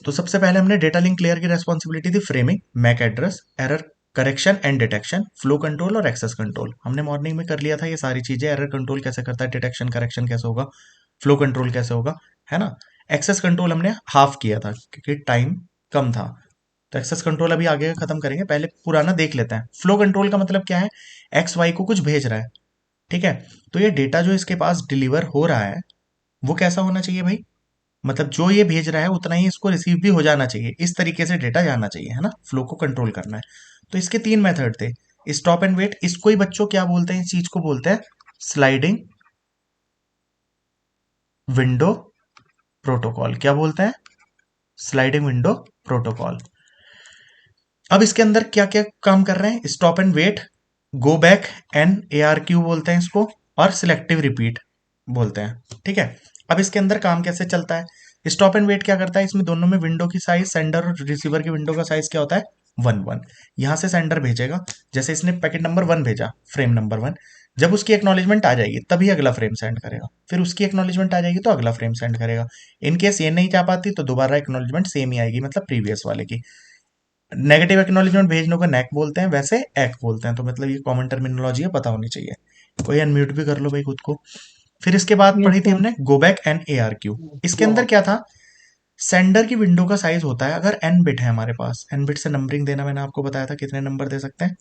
तो सबसे पहले हमने डेटा लिंक लेयर की रेस्पॉन्सिबिलिटी थी framing, MAC address, error correction and detection, flow control और एक्सेस कंट्रोल। हमने मॉर्निंग में कर लिया था ये सारी चीजें। एरर कंट्रोल कैसे करता है, डिटेक्शन करेक्शन कैसे होगा, फ्लो कंट्रोल कैसे होगा, है ना। एक्सेस कंट्रोल हमने हाफ किया था क्योंकि टाइम कम था। तो एक्सेस कंट्रोल अभी आगे खत्म करेंगे, पहले पुराना देख लेते हैं। फ्लो कंट्रोल का मतलब क्या है, एक्स वाई को कुछ भेज रहा है, ठीक है। तो ये डेटा जो इसके पास डिलीवर हो रहा है वो कैसा होना चाहिए भाई, मतलब जो ये भेज रहा है उतना ही इसको रिसीव भी हो जाना चाहिए, इस तरीके से डेटा जाना चाहिए, है ना। फ्लो को कंट्रोल करना है। तो इसके तीन मेथड थे, स्टॉप एंड वेट। इसको ही बच्चों क्या बोलते हैं, इस चीज को बोलते हैं स्लाइडिंग विंडो प्रोटोकॉल। क्या बोलते हैं, स्लाइडिंग विंडो प्रोटोकॉल। अब इसके अंदर क्या क्या काम कर रहे हैं, stop and wait, go back and ARQ बोलते हैं इसको, और सिलेक्टिव रिपीट बोलते हैं, ठीक है। अब इसके अंदर काम कैसे चलता है, स्टॉप एंड वेट क्या करता है, इसमें दोनों में विंडो की साइज, सेंडर और रिसीवर की विंडो का साइज क्या होता है, 1 1। यहां से सेंडर भेजेगा, जैसे इसने पैकेट नंबर 1 भेजा, फ्रेम नंबर 1, जब उसकी एक्नॉलेजमेंट आ जाएगी तभी अगला फ्रेम सेंड करेगा, फिर उसकी एक्नॉलेजमेंट आ जाएगी तो अगला फ्रेम सेंड करेगा। इन केस ये नहीं जा पाती तो दोबारा एक्नॉलेजमेंट सेम ही आएगी, मतलब प्रीवियस वाले की। नेगेटिव एक्नॉलेजमेंट भेजने को नैक बोलते हैं, वैसे एक बोलते हैं। तो मतलब ये कॉमन टर्मिनोलॉजी है, पता होनी चाहिए। कोई अनम्यूट भी कर लो भाई खुद को। फिर इसके बाद यस पढ़ी थी सर। हमने गो बैक एंड ARQ। इसके अंदर क्या था, सेंडर की विंडो का साइज होता है, अगर n बिट है हमारे पास, n बिट से नंबरिंग देना मैंने आपको बताया था, कितने नंबर दे सकते हैं,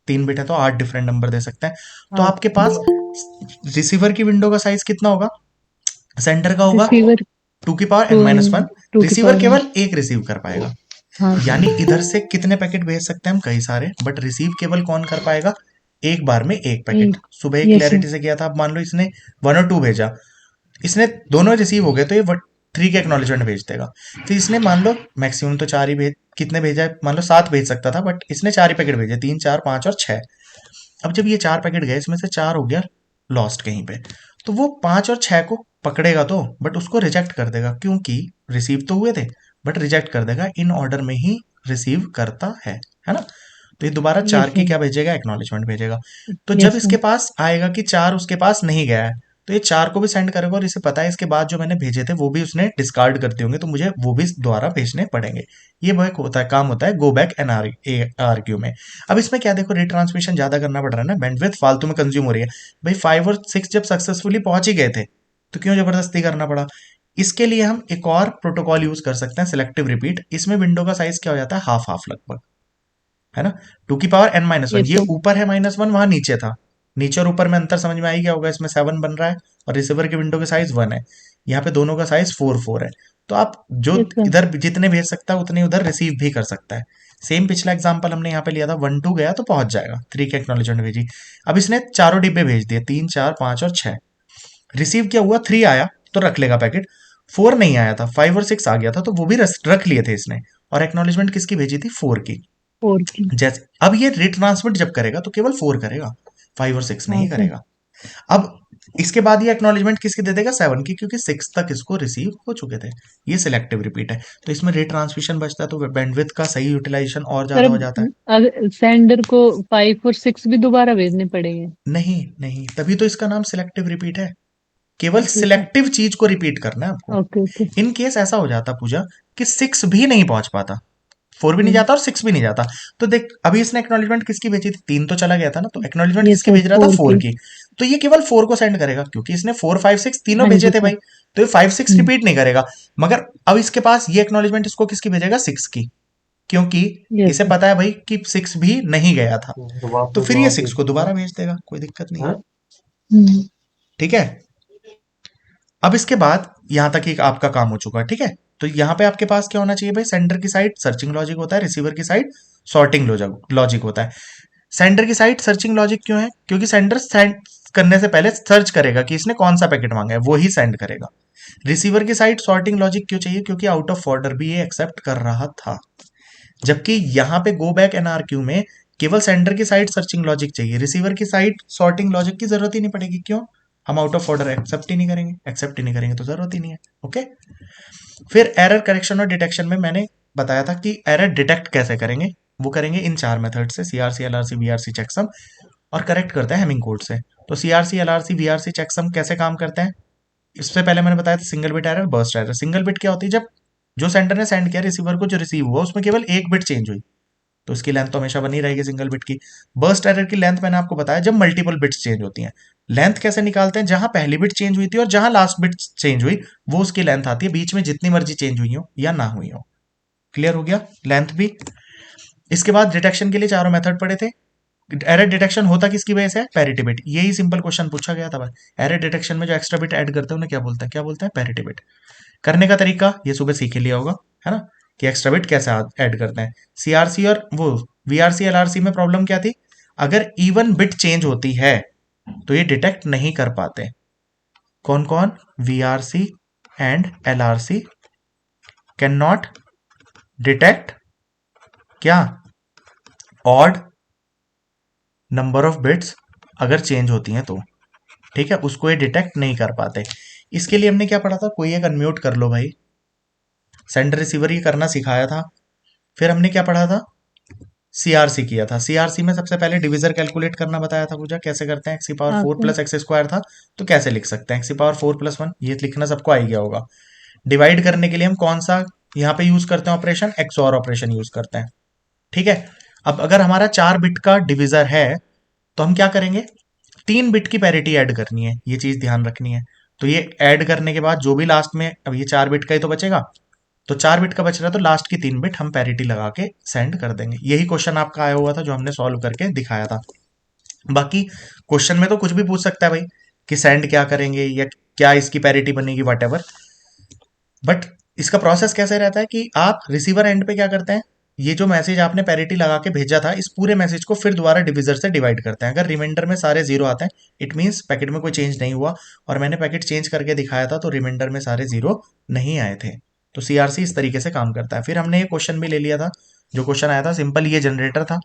3 बिट है तो 8 डिफरेंट नंबर दे सकते हैं। तो हाँ। आपके पास रिसीवर की विंडो का साइज कितना होगा, सेंडर का होगा रिसीवर 2 की पावर n-1। 2 की रिसीवर पावर में। केवल एक रिसीव कर पाएगा, हाँ सर। यानी इधर से कितने पैकेट भेज सकते हैं हम, कई सारे, बट रिसीव केवल कौन कर पाएगा, एक बार में एक पैकेट। एक। सुबह एक यस सर। क्लैरिटी से किया था, अब मान लो इसने 1 और 2 भेजा, इसने दोनों रिसीव हो गए तो ये 3 के एक्नॉलेजमेंट भेज देगा। तो इसने मान लो मैक्सिमम तो 4 ही भेज, कितने भेजा है, मान लो 7 भेज सकता था, बट इसने 4 ही पैकेट भेजे, 3 4 5 और 6। अब जब ये 4 पैकेट गए, इसमें से 4 हो गया लॉस्ट कहीं पे, तो वो 5 और 6 को पकड़ेगा तो, बट उसको रिजेक्ट कर देगा, क्योंकि रिसीव तो हुए थे, बट रिजेक्ट कर देगा, इन ऑर्डर में ही रिसीव करता है ना। तो ये दोबारा 4 यस की सर। क्या भेजेगा, एक्नॉलेजमेंट भेजेगा। तो जब यस इसके सर। पास आएगा कि 4 उसके पास नहीं गया है, तो ये 4 को भी सेंड करेगा, और इसे पता है इसके बाद जो मैंने भेजे थे वो भी उसने डिस्कार्ड करते होंगे, तो मुझे वो भी दोबारा भेजने पड़ेंगे। ये वो एक होता है, काम होता है go back N R Q में। अब इसमें क्या देखो, रिट्रांसमिशन ज्यादा करना पड़ रहा है ना, बैंडविड्थ फालतू में कंज्यूम हो रही है। भाई 5 और 6 जब सक्सेसफुली पहुंच ही गए थे तो क्यों जबरदस्ती करना पड़ा। इसके लिए हम एक और प्रोटोकॉल यूज कर सकते हैं, सिलेक्टिव रिपीट। इसमें विंडो का साइज क्या हो जाता है, हाफ हाफ लगभग, है ना। 2 की पावर n-1, यस ये सर। ऊपर है -1, वहां नीचे था। नीचे और ऊपर में अंतर समझ में आई क्या होगा, इसमें 7 बन रहा है और रिसीवर की विंडो का साइज 1 है, यहाँ पे दोनों का साइज 4 4 है। तो आप जो यस सर। इधर जितने भेज सकता है उतने उधर रिसीव भी कर सकता है। सेम पिछला एग्जांपल हमने यहाँ पे लिया था, 1 2 गया तो पहुंच जाएगा, 3 के एक्नॉलेजमेंट भेजी। अब इसने चारों डिब्बे भेज दिए, 3 4 5 और 6। रिसीव क्या हुआ, 3 आया तो रख लेगा पैकेट, 4 नहीं आया था, 5 और 6 आ गया था तो वो भी रख लिए थे इसने। और एक्नॉलेजमेंट किसकी भेजी थी, 4 की। और की। जैसे अब ये रिट्रांसमिट जब करेगा तो केवल 4 करेगा, 5 और 6 हाँ नहीं सर। करेगा। अब इसके बाद ये एक्नॉलेजमेंट किसकी दे देगा, 7 की, क्योंकि 6 तक इसको रिसीव हो चुके थे। ये सिलेक्टिव रिपीट है, तो इसमें रिट्रांसमिशन बचता है, तो बैंडविड्थ का सही यूटिलाइजेशन और सर ज्यादा हो जाता है। अब सेंडर को 5 और 6 भी दोबारा भेजने पड़ेंगे। नहीं नहीं, तभी तो इसका नाम सिलेक्टिव रिपीट है। केवल ओके ओके। सिलेक्टिव चीज को रिपीट करना है आपको। Okay okay. इन केस ऐसा हो जाता पूजा कि 6 भी नहीं पहुंच पाता, 4 भी नहीं हम्म। जाता और 6 भी नहीं जाता, तो देख अभी इसने एक्नॉलेजमेंट किसकी भेजी थी, 3 तो चला गया था ना, तो एक्नॉलेजमेंट यस किसकी सर, भेज रहा था, 4 4 की। की। तो ये केवल 4 को सेंड करेगा, क्योंकि इसने 4 5 6 तीनों हाँ भेजे जी थे सर। भाई, तो ये 5 6 हम्म। रिपीट नहीं करेगा। मगर अब इसके पास ये एक्नॉलेजमेंट इसको किसकी भेजेगा, 6 की, क्योंकि यस इसे सर। पता है भाई कि 6 भी नहीं गया था, तो फिर ये 6 को दोबारा भेज देगा, कोई दिक्कत नहीं है, हम्म। ठीक है। अब इसके बाद यहां तक एक आपका काम हो चुका है, ठीक है। तो यहां पे आपके पास क्या होना चाहिए भाई, सेंडर की साइड सर्चिंग लॉजिक होता है, रिसीवर की साइड सॉर्टिंग लॉजिक होता है। सेंडर की साइड सर्चिंग लॉजिक क्यों है, क्योंकि सेंडर सेंड करने से पहले सर्च करेगा कि इसने कौन सा पैकेट मांगा है, वो ही सेंड करेगा। रिसीवर की साइड सॉर्टिंग लॉजिक क्यों चाहिए, क्योंकि आउट ऑफ ऑर्डर भी ये एक्सेप्ट कर रहा था, जबकि यहां पे गो बैक एनआरक्यू में केवल सेंडर की साइड सर्चिंग लॉजिक चाहिए, रिसीवर की साइड सॉर्टिंग लॉजिक की जरूरत ही नहीं पड़ेगी। क्यों, हम आउट ऑफ ऑर्डर एक्सेप्ट ही नहीं करेंगे तो जरूरत ही नहीं है, ओके। फिर एरर करेक्शन और डिटेक्शन में मैंने बताया था कि एरर डिटेक्ट कैसे करेंगे, वो करेंगे इन 4 मेथड से, सीआरसी एलआरसी बीआरसी चेकसम, और करेक्ट करते हैं हेमिंग कोड से। तो सीआरसी एलआरसी बीआरसी चेकसम कैसे काम करते हैं, इससे पहले मैंने बताया था single bit error, burst error. Single bit क्या होती है, जब जो सेंडर ने सेंड किया रिसीवर को, जो रिसीव हुआ उसमें केवल एक बिट चेंज हुई, तो इसकी लेंथ तो हमेशा बनी रहेगी सिंगल बिट की। बर्स्ट एरर की लेंथ मैंने आपको बताया जब मल्टीपल बिट्स चेंज होती हैं। लेंथ कैसे निकालते हैं, जहां पहली बिट चेंज हुई थी और जहां लास्ट बिट चेंज हुई वो उसकी लेंथ आती है, बीच में जितनी मर्जी चेंज हुई हो या ना हुई हो। क्लियर हो गया लेंथ भी। इसके बाद डिटेक्शन के लिए चारों मेथड पढ़े थे। एरर डिटेक्शन होता किसकी वजह से है, पैरिटी बिट। यही सिंपल क्वेश्चन पूछा गया था भाई। एरर डिटेक्शन में जो एक्स्ट्रा बिट ऐड करते हैं उन्हें क्या बोलते हैं, पैरिटी बिट। करने का तरीका ये सुबह सीख ही लिया होगा, है ना, कि एक्स्ट्रा बिट कैसे ऐड करते हैं। सीआरसी और वो वीआरसी एलआरसी में प्रॉब्लम क्या थी, अगर इवन बिट चेंज होती है तो ये डिटेक्ट नहीं कर पाते। कौन कौन, VRC and LRC can not detect क्या, ऑड नंबर ऑफ बिट्स अगर चेंज होती हैं तो, ठीक है, उसको ये डिटेक्ट नहीं कर पाते। इसके लिए हमने क्या पढ़ा था, कोई एक अनम्यूट कर लो भाई। सेंडर रिसीवर ये करना सिखाया था। फिर हमने क्या पढ़ा था, सीआरसी किया था। सीआरसी में सबसे पहले डिविजर कैलकुलेट करना बताया था पूजा, कैसे करते हैं, एक्स की पावर हाँ 4 सर। प्लस एक्स स्क्वायर था, तो कैसे लिख सकते हैं, एक्स की पावर 4 प्लस 1, ये लिखना सबको आ ही गया होगा। डिवाइड करने के लिए हम कौन सा यहाँ पे यूज करते हैं ऑपरेशन, एक्सओर ऑपरेशन यूज करते हैं, ठीक है। अब अगर हमारा 4 बिट का डिविजर है तो हम क्या करेंगे, 3 बिट की पैरिटी ऐड करनी है, ये चीज ध्यान रखनी है। तो ये ऐड करने के बाद जो भी लास्ट में, अब ये 4 बिट का ही तो बचेगा, तो 4 बिट का बच रहा है तो लास्ट की 3 बिट हम पैरिटी लगा के सेंड कर देंगे। यही क्वेश्चन आपका आया हुआ था जो हमने सॉल्व करके दिखाया था। बाकी क्वेश्चन में तो कुछ भी पूछ सकता है भाई, कि सेंड क्या करेंगे या क्या इसकी पैरिटी बनेगी, वट एवर। बट इसका प्रोसेस कैसे रहता है कि आप रिसीवर एंड पे क्या करते हैं, ये जो मैसेज आपने पैरिटी लगा के भेजा था, इस पूरे मैसेज को फिर दोबारा डिविजर से डिवाइड करते हैं। अगर रिमाइंडर में सारे जीरो आते हैं, इट मींस पैकेट में कोई चेंज नहीं हुआ, और मैंने पैकेट चेंज करके दिखाया था तो रिमाइंडर में सारे जीरो नहीं आए थे। तो सीआरसी इस तरीके से काम करता है। फिर हमने ये क्वेश्चन भी ले लिया था, जो क्वेश्चन आया था सिंपल, ये जनरेटर था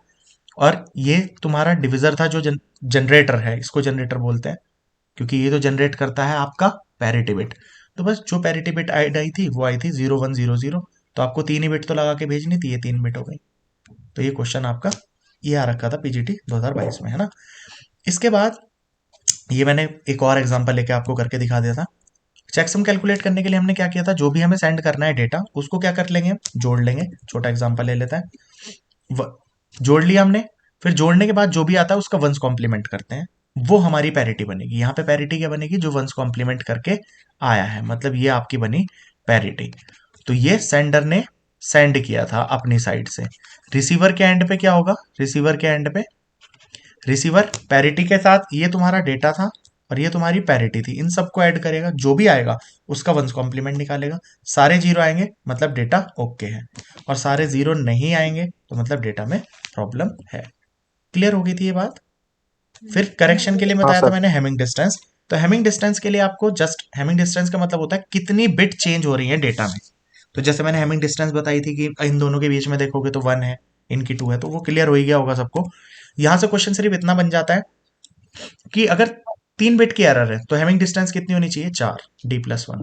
और ये तुम्हारा डिविजर था, जो जनरेटर है, इसको जनरेटर बोलते हैं क्योंकि ये तो जनरेट करता है आपका पैरिटी बिट। तो बस जो पैरिटी बिट ऐड आई थी वो आई थी 0100, तो आपको 3 ही बिट तो लगा के भेजनी थी, ये 3 बिट हो गई। तो ये क्वेश्चन आपका ये आ रखा था पीजीटी 2022 में, है ना। इसके बाद ये मैंने एक और एग्जांपल लेके आपको करके दिखा दिया था। चेकसम कैलकुलेट करने के लिए हमने क्या किया था, जो भी हमें सेंड करना है डेटा उसको क्या कर लेंगे, जोड़ लेंगे। छोटा एग्जांपल ले लेते हैं, जोड़ लिया हमने। फिर जोड़ने के बाद जो भी आता है उसका वंस कॉम्प्लीमेंट करते हैं, वो हमारी पैरिटी बनेगी। यहाँ पे पैरिटी क्या बनेगी, जो वंस कॉम्प्लीमेंट करके आया है, मतलब ये आपकी बनी पैरिटी। तो ये सेंडर ने सेंड किया था अपनी साइड से। रिसीवर के एंड पे क्या होगा, रिसीवर के एंड पे रिसीवर पैरिटी के साथ ये तुम्हारा डेटा था और ये तुम्हारी पैरिटी थी, इन सबको ऐड करेगा, जो भी आएगा उसका वंस कॉम्प्लीमेंट निकालेगा। सारे जीरो आएंगे मतलब डेटा ओके है, और सारे जीरो नहीं आएंगे तो मतलब डेटा में प्रॉब्लम है। क्लियर हो गई थी ये बात। फिर करेक्शन के लिए हाँ बताया था सर। मैंने हेमिंग डिस्टेंस। तो हेमिंग डिस्टेंस के लिए आपको जस्ट, हेमिंग डिस्टेंस का मतलब होता है कितनी बिट चेंज हो रही है डेटा में। तो जैसे मैंने हेमिंग डिस्टेंस बताई थी कि इन दोनों के बीच में देखोगे तो 1 है, इनकी 2 है, तो वो क्लियर हो ही गया होगा सबको। यहां से क्वेश्चन सिर्फ इतना बन जाता है कि अगर 3 बिट की एरर है तो हेमिंग डिस्टेंस कितनी होनी चाहिए, 4, D+1।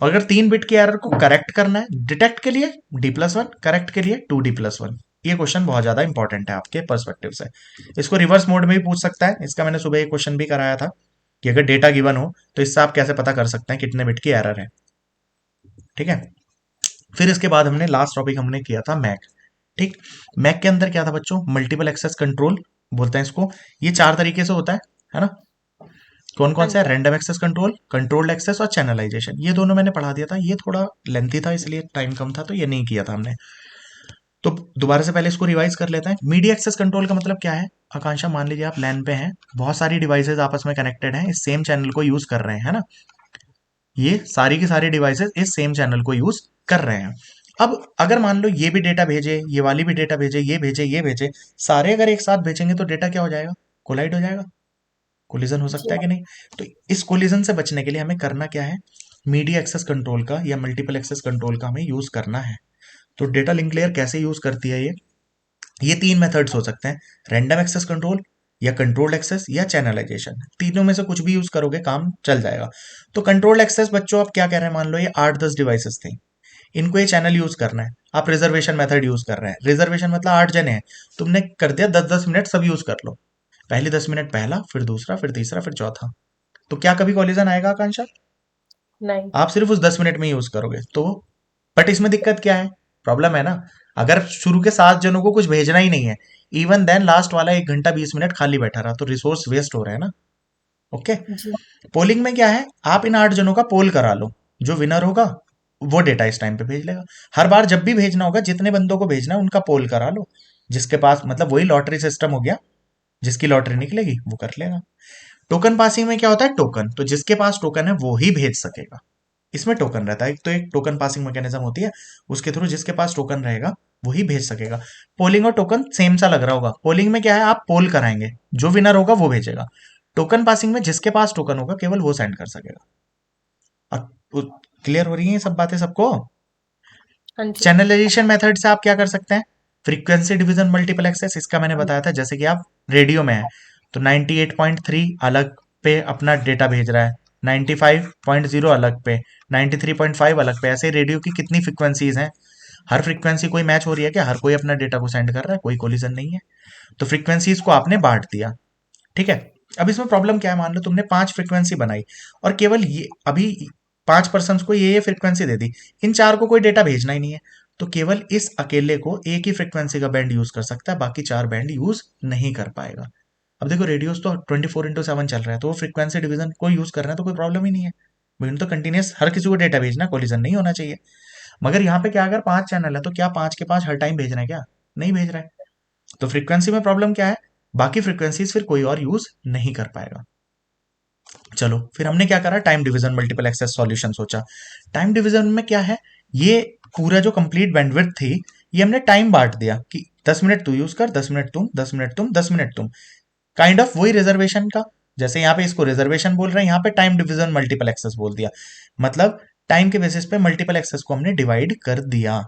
और अगर 3 बिट की एरर को करेक्ट करना है, डिटेक्ट के लिए D+1, करेक्ट के लिए 2D+1। ये क्वेश्चन बहुत ज्यादा इंपॉर्टेंट है आपके पर्सपेक्टिव से। इसको रिवर्स मोड में भी पूछ सकता है, इसका मैंने सुबह एक क्वेश्चन भी कराया था कि अगर डेटा गिवन हो तो इससे आप कैसे पता कर सकते हैं कितने बिट की एरर है, ठीक है। फिर इसके बाद हमने लास्ट टॉपिक हमने किया था मैक, ठीक। मैक के अंदर क्या था बच्चों, मल्टीपल एक्सेस कंट्रोल बोलते हैं इसको। ये 4 तरीके से होता है ना। कौन कौन सा, random access control, controlled access और चैनलाइजेशन। ये दोनों मैंने पढ़ा दिया था, ये थोड़ा लेंथी था इसलिए टाइम कम था तो ये नहीं किया था हमने। तो दोबारा से पहले इसको रिवाइज कर लेते हैं। मीडिया एक्सेस कंट्रोल का मतलब क्या है, आकांक्षा मान लीजिए आप लैन पे हैं, बहुत सारी डिवाइसेज आपस में कनेक्टेड हैं, इस सेम चैनल को यूज कर रहे हैं, है ना। ये सारी की सारी डिवाइसेस इस सेम चैनल को यूज कर रहे हैं। अब अगर मान लो ये भी डेटा भेजे, ये वाली भी डेटा भेजे, ये भेजे, ये भेजे, सारे अगर एक साथ भेजेंगे तो डेटा क्या हो जाएगा, कोलाइड हो जाएगा, कोलिजन हो सकता है कि नहीं। तो इस कोलिजन से बचने के लिए हमें करना क्या है, मीडिया एक्सेस कंट्रोल का या मल्टीपल एक्सेस कंट्रोल का हमें यूज करना है। तो डेटा लिंक लेयर कैसे यूज करती है ये 3 मेथड्स हो सकते हैं, रैंडम एक्सेस कंट्रोल या कंट्रोल्ड एक्सेस या चैनलाइजेशन। तीनों में से कुछ भी यूज करोगे काम चल जाएगा। तो कंट्रोल्ड एक्सेस बच्चों आप क्या कह रहे हैं, मान लो ये 8-10 डिवाइसेस थे, इनको ये चैनल यूज करना है, आप रिजर्वेशन मेथड यूज कर रहे हैं। रिजर्वेशन मतलब 8 जने हैं, तुमने कर दिया 10-10 मिनट सब यूज कर लो, पहले 10 मिनट पहला, फिर दूसरा, फिर तीसरा, फिर चौथा। तो क्या कभी कॉलिजन आएगा आकांक्षा, नहीं। आप सिर्फ उस 10 मिनट में यूज करोगे तो। बट इसमें दिक्कत क्या है, प्रॉब्लम है ना, अगर शुरू के 7 जनों को कुछ भेजना ही नहीं है, इवन देन लास्ट वाला 1 घंटा 20 मिनट खाली बैठा रहा तो रिसोर्स वेस्ट हो रहा है ना। ओके। जी। पोलिंग में क्या है, आप इन 8 जनों का पोल करा लो, जो विनर होगा वो डेटा इस टाइम पे भेज लेगा। हर बार जब भी भेजना होगा, जितने बंदों को भेजना है उनका पोल करा लो, जिसके पास मतलब वही लॉटरी सिस्टम हो गया, जिसकी लॉटरी निकलेगी वो कर लेगा। टोकन पासिंग में क्या होता है, टोकन तो जिसके पास टोकन है वो ही भेज सकेगा। इसमें टोकन रहता है, एक तो एक टोकन पासिंग मैकेनिज्म होती है, उसके थ्रू जिसके पास टोकन रहेगा वही भेज सकेगा। पोलिंग और टोकन सेम सा लग रहा होगा, पोलिंग में क्या है, आप पोल कराएंगे, जो विनर होगा वो भेजेगा। टोकन पासिंग में जिसके पास टोकन होगा केवल वो सेंड कर सकेगा। क्लियर हो रही है ये सब बातें सबको। हाँ जी। चैनलाइजेशन मेथड से आप क्या कर सकते हैं, फ्रीक्वेंसी डिवीजन मल्टीपल एक्सेस, इसका मैंने बताया था। जैसे कि आप रेडियो में है तो 98.3 अलग पे अपना डेटा भेज रहा है, 95.0 अलग पे, 93.5 अलग पे, ऐसे रेडियो की कितनी फ्रीक्वेंसीज हैं, हर फ्रीक्वेंसी कोई मैच हो रही है क्या, हर कोई अपना डेटा को सेंड कर रहा है, कोई कोलिजन नहीं है। तो फ्रीक्वेंसीज को आपने बांट दिया, ठीक है। अब इसमें प्रॉब्लम क्या है, मान लो तुमने 5 फ्रीक्वेंसी बनाई और केवल ये अभी 5 पर्सन को ये फ्रीक्वेंसी दे दी, इन 4 को कोई डेटा भेजना ही नहीं है, तो केवल इस अकेले को एक ही फ्रीक्वेंसी का बैंड यूज कर सकता है, बाकी 4 बैंड यूज नहीं कर पाएगा। अब देखो रेडियोस तो 24/7 चल रहा है, तो वो फ्रीक्वेंसी डिवीजन को यूज कर रहे हैं तो कोई प्रॉब्लम ही नहीं है, बिल्कुल तो कंटिन्यूस हर किसी को डेटा भेजना, कोलिजन नहीं होना चाहिए। मगर यहाँ पे क्या, अगर 5 चैनल है तो क्या 5 के 5 हर टाइम भेजना है क्या, नहीं भेज रहा है। तो फ्रीक्वेंसी में प्रॉब्लम क्या है, बाकी फ्रीक्वेंसीज फिर कोई और यूज नहीं कर पाएगा। चलो फिर हमने क्या करा, time division multiple access solution सोचा। टाइम डिवीजन में क्या है, ये पूरा जो कंप्लीट बैंडविड्थ थी, ये हमने टाइम बांट दिया कि 10 मिनट तू यूज कर, 10 मिनट तुम, 10 मिनट तुम, 10 मिनट तुम, काइंड ऑफ वही रिजर्वेशन का। जैसे यहाँ पे इसको रिजर्वेशन बोल रहे हैं, यहाँ पे टाइम डिवीजन मल्टीपल एक्सेस बोल दिया, मतलब टाइम के बेसिस पे मल्टीपल एक्सेस को हमने डिवाइड कर दिया।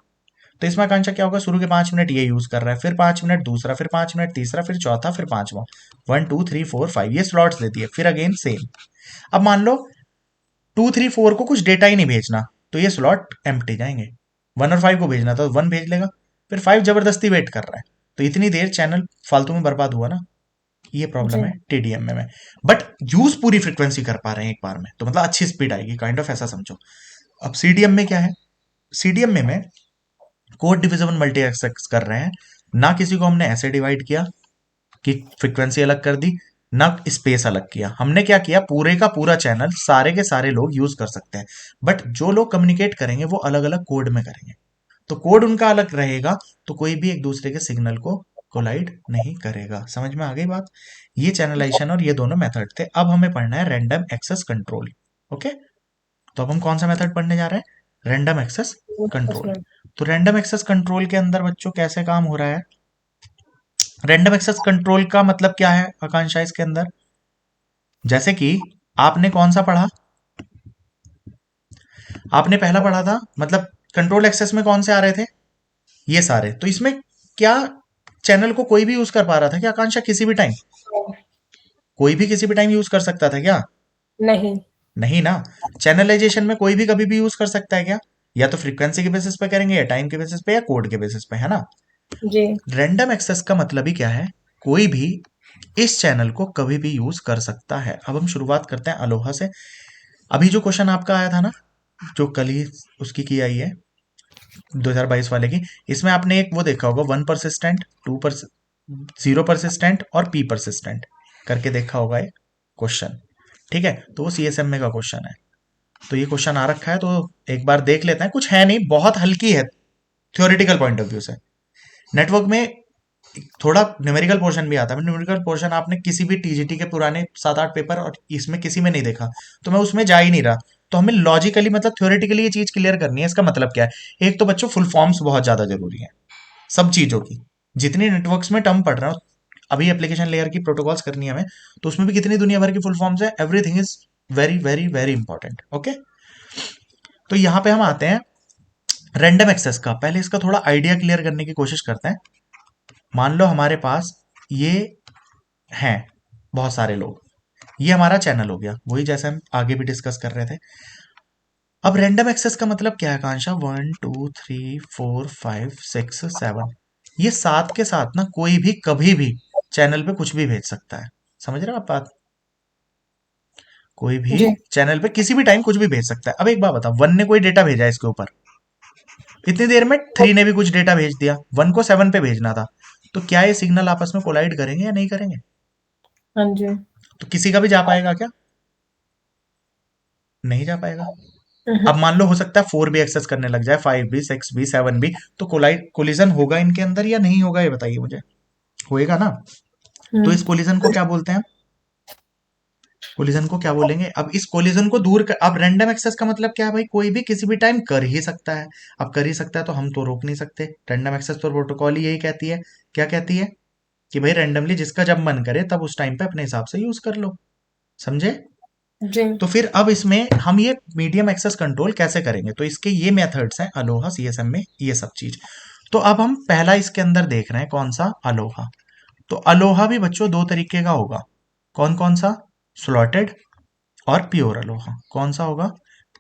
तो इसमें आकांक्षा क्या होगा, शुरू के 5 मिनट ये यूज कर रहा है, फिर 5 मिनट दूसरा, फिर 5 मिनट तीसरा, फिर चौथा, फिर पांचवा, 1 2 3 4 5 ये स्लॉट्स देती है, फिर अगेन सेम। अब मान लो 2 3 4 को कुछ डेटा ही नहीं भेजना, तो ये स्लॉट एम्प्टी जाएंगे। 1 और 5 को भेजना तो 1 भेज लेगा, फिर 5 जबरदस्ती वेट कर रहा है, तो इतनी देर चैनल फालतू में बर्बाद हुआ ना। ये प्रॉब्लम जी। है टीडीएम में। बट यूज पूरी फ्रीक्वेंसी कर पा रहे हैं एक बार में, तो मतलब अच्छी स्पीड आएगी, काइंड ऑफ ऐसा समझो। अब सीडीएम में क्या है, सीडीएम में मैं कोड डिविजन मल्टी एक्सेस कर रहे हैं, ना किसी को हमने ऐसे डिवाइड किया कि फ्रीक्वेंसी अलग कर दी, ना स्पेस अलग किया, हमने क्या किया, पूरे का पूरा चैनल सारे के सारे लोग यूज कर सकते हैं, बट जो लोग कम्युनिकेट करेंगे वो अलग अलग कोड में करेंगे, तो कोड उनका अलग रहेगा, तो कोई भी एक दूसरे के सिग्नल को कोलाइड नहीं करेगा। समझ में आ गई बात। ये चैनलाइजेशन और ये दोनों मेथड थे। अब हमें पढ़ना है रैंडम एक्सेस कंट्रोल। ओके, तो अब हम कौन सा मेथड पढ़ने जा रहे हैं, रैंडम एक्सेस कंट्रोल। उसमें तो रैंडम एक्सेस कंट्रोल के अंदर बच्चों कैसे काम हो रहा है, रैंडम एक्सेस कंट्रोल का मतलब क्या है आकांक्षा इसके अंदर, जैसे कि आपने कौन सा पढ़ा, आपने पहला पढ़ा था, मतलब कंट्रोल एक्सेस में कौन से आ रहे थे, ये सारे, तो इसमें क्या चैनल को कोई भी यूज कर पा रहा था क्या आकांक्षा, किसी भी टाइम, कोई भी किसी भी टाइम यूज कर सकता था क्या, नहीं। नहीं ना। चैनलाइजेशन में कोई भी कभी भी यूज कर सकता है क्या, या तो फ्रीक्वेंसी के बेसिस पे करेंगे, या टाइम के बेसिस पे, या कोड के बेसिस पे, है ना। जी। रैंडम एक्सेस का मतलब ही क्या है, कोई भी इस चैनल को कभी भी यूज कर सकता है। अब हम शुरुआत करते हैं अलोहा से। अभी जो क्वेश्चन आपका आया था ना, जो कल ही उसकी की आई है 2022 वाले की, इसमें आपने एक वो देखा होगा, 1 परसिस्टेंट, 0 परसिस्टेंट और पी परसिस्टेंट करके देखा होगा एक क्वेश्चन, ठीक है। तो वो सीएसएम में का क्वेश्चन है, तो ये क्वेश्चन आ रखा है, तो एक बार देख लेते हैं, कुछ है नहीं, बहुत हल्की है थ्योरेटिकल पॉइंट ऑफ व्यू से। नेटवर्क में थोड़ा न्यूमेरिकल पोर्शन भी आता है, न्यूमेरिकल पोर्शन आपने किसी भी टीजीटी के पुराने 7 8 पेपर और इसमें किसी में नहीं देखा, तो मैं उसमें जा ही नहीं रहा। तो हमें लॉजिकली मतलब थ्योरेटिकली ये चीज क्लियर करनी है। इसका मतलब क्या है, एक तो बच्चों फुल फॉर्म्स बहुत ज्यादा जरूरी है सब चीजों की, जितनी नेटवर्क्स में टर्म पढ़ रहे हो, अभी एप्लीकेशन लेयर की प्रोटोकॉल्स करनी है हमें, तो उसमें भी कितनी दुनिया भर की फुल फॉर्म्स है, everything is very very very important. Okay, तो यहां पे हम आते हैं रैंडम एक्सेस का, पहले इसका थोड़ा आइडिया क्लियर करने की कोशिश करते हैं। मान लो हमारे पास ये हैं बहुत सारे लोग, ये हमारा चैनल हो गया, वही जैसे हम आगे भी डिस्कस कर रहे थे। अब रैंडम एक्सेस का मतलब क्या है आकांक्षा, 1 2 3 4 5 6 7, ये साथ के साथ ना कोई भी कभी भी चैनल पे कुछ भी भेज सकता है, समझ रहे हो आप बात। कोई भी जी चैनल पे किसी भी टाइम कुछ भी भेज सकता है। अब एक बात बता, 1 ने कोई डेटा भेजा है इसके ऊपर, इतनी देर में 3 ने भी कुछ डेटा भेज दिया, 1 को 7 पे भेजना था, तो क्या ये सिग्नल आपस में कोलाइड करेंगे या नहीं करेंगे? हाँ जी। तो किसी का भी जा पाएगा क्या? नहीं जा पाएगा। अब हम्म, मान लो हो सकता है 4 भी एक्सेस करने लग जाए, 5 भी, 6 भी, 7 भी, तो कोलिजन होगा इनके अंदर या नहीं होगा, ये बताइए मुझे। होएगा ना? तो इस कोलिजन को क्या बोलते हैं? कोलिजन को क्या बोलेंगे? अब इस कोलिजन को दूर कर, अब रैंडम एक्सेस का मतलब क्या है भाई? कोई भी किसी भी टाइम कर ही सकता है। अब कर ही सकता है तो हम तो रोक नहीं सकते। रैंडम एक्सेस तो प्रोटोकॉल ही यही कहती है। क्या कहती है? कि भाई रैंडमली जिसका जब मन करे तब उस टाइम पे अपने हिसाब से यूज कर लो। समझे? जी तो फिर अब इसमें हम ये मीडियम एक्सेस कंट्रोल कैसे करेंगे? तो इसके ये मेथड्स हैं अलोहा सीएसएम में, ये सब चीज। तो अब हम पहला इसके अंदर देख रहे हैं, कौन सा? अलोहा। तो अलोहा भी बच्चों दो तरीके का होगा। कौन कौन सा? स्लॉटेड और प्योर अलोहा। कौन सा होगा?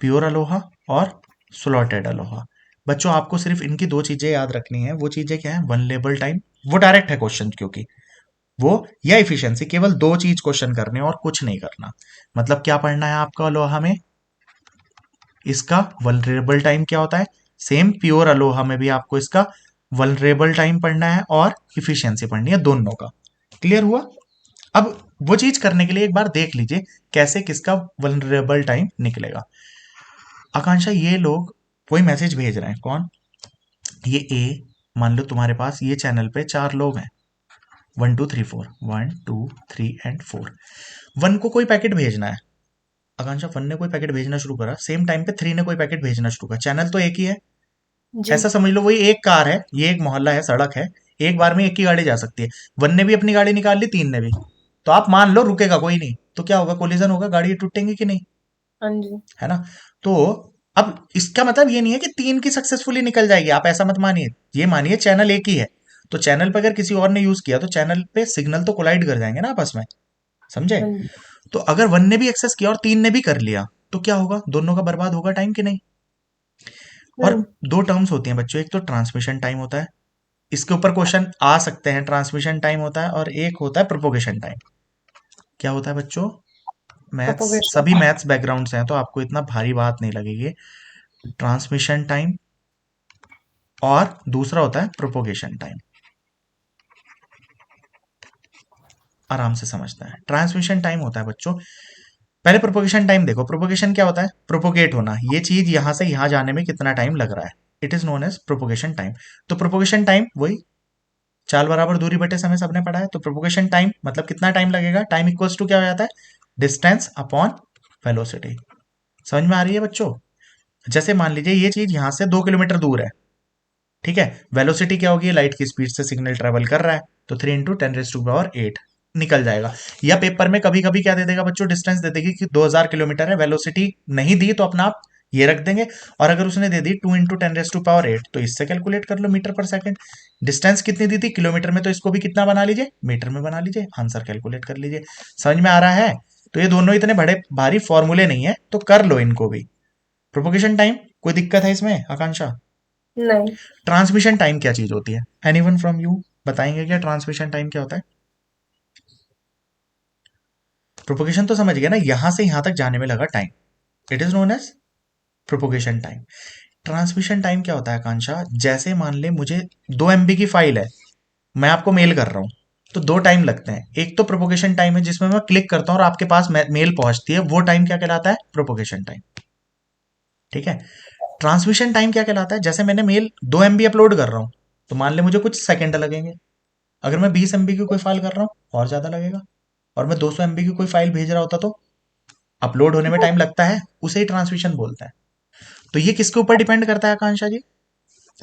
प्योर अलोहा और स्लॉटेड अलोहा। बच्चों आपको सिर्फ इनकी दो चीजें याद रखनी है। वो चीजें क्या है? वन लेबल टाइम, वो डायरेक्ट है क्वेश्चन, क्योंकि वो, या इफिशियंसी, केवल दो चीज क्वेश्चन करने और कुछ नहीं करना। मतलब क्या पढ़ना है आपका अलोहा में? इसका वल्नरेबल टाइम क्या होता है। सेम प्योर अलोहा में भी आपको इसका वल्नरेबल टाइम पढ़ना है और इफिशियंसी पढ़नी है, दोनों का। क्लियर हुआ? अब वो चीज करने के लिए एक बार देख लीजिए कैसे किसका वल्नरेबल टाइम निकलेगा। आकांक्षा, ये लोग कोई मैसेज भेज रहे हैं, कौन? ये ए, मान लो तुम्हारे पास ये चैनल पे 4 लोग हैं, 1 2 3 4, 1 2 3 एंड 4। 1 को कोई पैकेट भेजना है। आकांक्षा, 1 ने कोई पैकेट भेजना शुरू करा, सेम टाइम पे 3 ने कोई पैकेट भेजना शुरू करा, चैनल तो एक ही है। जी ऐसा समझ लो वही एक कार है, ये एक मोहल्ला है, सड़क है, एक बार में एक ही गाड़ी जा सकती है। 1 ने भी अपनी गाड़ी निकाल ली, 3 ने भी, तो आप मान लो रुकेगा कोई नहीं, तो क्या होगा? कोलिजन होगा, गाड़ी टूटेंगी कि नहीं? हाँ जी है ना? तो अब इसका मतलब ये नहीं है कि 3 की सक्सेसफुली निकल जाएगी, आप ऐसा मत मानिए। ये मानिए चैनल एक ही है, तो चैनल पे अगर किसी और ने यूज किया तो चैनल पे सिग्नल तो कोलाइड कर जाएंगे ना आपस में। समझे? हाँ जी तो अगर 1 ने भी एक्सेस किया और 3 ने भी कर लिया, तो क्या होगा? दोनों का बर्बाद होगा टाइम कि नहीं? और हम्म, दो टर्म्स होती हैं बच्चों, एक तो ट्रांसमिशन टाइम होता है, इसके ऊपर क्वेश्चन आ सकते हैं, ट्रांसमिशन टाइम होता है, और एक होता है प्रोपोगेशन टाइम। क्या होता है बच्चों? मैथ्स, प्रोपोगेशन सभी मैथ्स बैकग्राउंड से हैं तो आपको इतना भारी बात नहीं लगेगी। ट्रांसमिशन टाइम और दूसरा होता है प्रोपोगेशन टाइम। आराम से समझता है। ट्रांसमिशन टाइम होता है बच्चों, पहले प्रोपोगेशन टाइम देखो। प्रोपोगेशन क्या होता है? प्रोपोगेट होना, ये चीज यहां से यहां जाने में कितना टाइम लग रहा है, it is known as propagation time. तो प्रोपोगेशन टाइम वही चाल बराबर दूरी बटे समय, सबने पढ़ा है। तो प्रोपोगेशन टाइम मतलब कितना टाइम लगेगा, टाइम इक्वल्स टू क्या हो जाता है? Distance upon velocity. समझ में आ रही है बच्चों? जैसे मान लीजिए ये चीज यहां से 2 किलोमीटर दूर है, ठीक है, वेलोसिटी क्या होगी? लाइट की स्पीड से सिग्नल ट्रेवल कर रहा है, तो 3 × 10⁸ निकल जाएगा। या पेपर में कभी कभी क्या दे देगा बच्चों? डिस्टेंस दे देगी कि 2000 किलोमीटर है, वेलोसिटी नहीं दी तो अपना आप ये रख देंगे, और अगर उसने दे दी 2 × 10⁸ तो इससे कैलकुलेट कर लो मीटर पर सेकंड। डिस्टेंस कितनी दी थी? किलोमीटर में, तो इसको भी कितना बना लीजिए? मीटर में बना लीजिए, आंसर कैलकुलेट कर लीजिए। समझ में आ रहा है? तो ये दोनों इतने बड़े भारी फॉर्मूले नहीं है, तो कर लो इनको भी। प्रोपोगेशन टाइम, कोई दिक्कत है इसमें आकांक्षा? नहीं ट्रांसमिशन टाइम क्या चीज होती है? एनीवन फ्रॉम यू बताएंगे क्या ट्रांसमिशन टाइम क्या होता है? प्रोपोगेशन तो समझ गया ना, यहां से यहां तक जाने में लगा time, it is known as propagation time. Transmission time क्या होता है आकांक्षा? जैसे मान ले मुझे 2 MB की फाइल है, मैं आपको मेल कर रहा हूं, तो दो टाइम लगते हैं। एक तो प्रोपोगेशन टाइम है जिसमें मैं क्लिक करता हूं और आपके पास मेल पहुंचती है, वो टाइम क्या कहलाता है? Propagation time. ठीक है। ट्रांसमिशन टाइम क्या कहलाता है? जैसे मैंने मेल 2 MB अपलोड कर रहा हूं, तो मान ले मुझे कुछ सेकंड लगेंगे। अगर मैं 20 MB की कोई फाइल कर रहा हूं और ज्यादा लगेगा। और मैं 200 MB की कोई फाइल भेज रहा होता तो अपलोड होने में टाइम लगता है, उसे ही ट्रांसमिशन बोलते हैं। तो ये किसके ऊपर डिपेंड करता है आकांक्षा जी?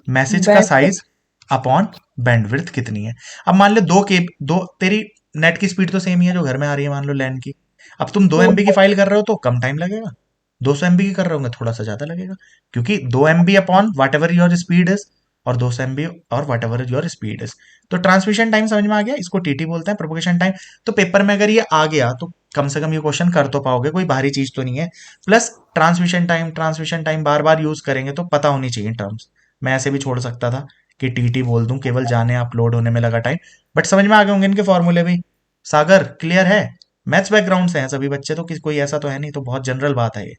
मैसेज का बैंड साइज अपॉन बैंडविड्थ कितनी है। अब मान लो दो तेरी नेट की स्पीड तो सेम ही है जो घर में आ रही है, मान लो लैंड की। अब तुम 2 MB की फाइल कर रहे हो तो कम टाइम लगेगा, 200 MB की कर रहे होंगे थोड़ा सा ज्यादा लगेगा, क्योंकि 2 MB upon what ever your speed is, और 200 MB और what ever your speed is. तो ट्रांसमिशन टाइम समझ में आ गया, इसको टीटी बोलते हैं, प्रोपोगेशन टाइम। तो पेपर में अगर ये आ गया तो कम से कम ये क्वेश्चन कर तो पाओगे, कोई भारी चीज तो नहीं है। प्लस ट्रांसमिशन टाइम बार बार यूज करेंगे तो पता होनी चाहिए टर्म्स। मैं ऐसे भी छोड़ सकता था कि टीटी बोल दूं, केवल जाने अपलोड होने में लगा टाइम, बट समझ में आ गए होंगे इनके फॉर्मूले भी। सागर क्लियर है? मैथ्स बैकग्राउंड से हैं सभी बच्चे, तो कोई ऐसा तो है नहीं, तो बहुत जनरल बात है ये,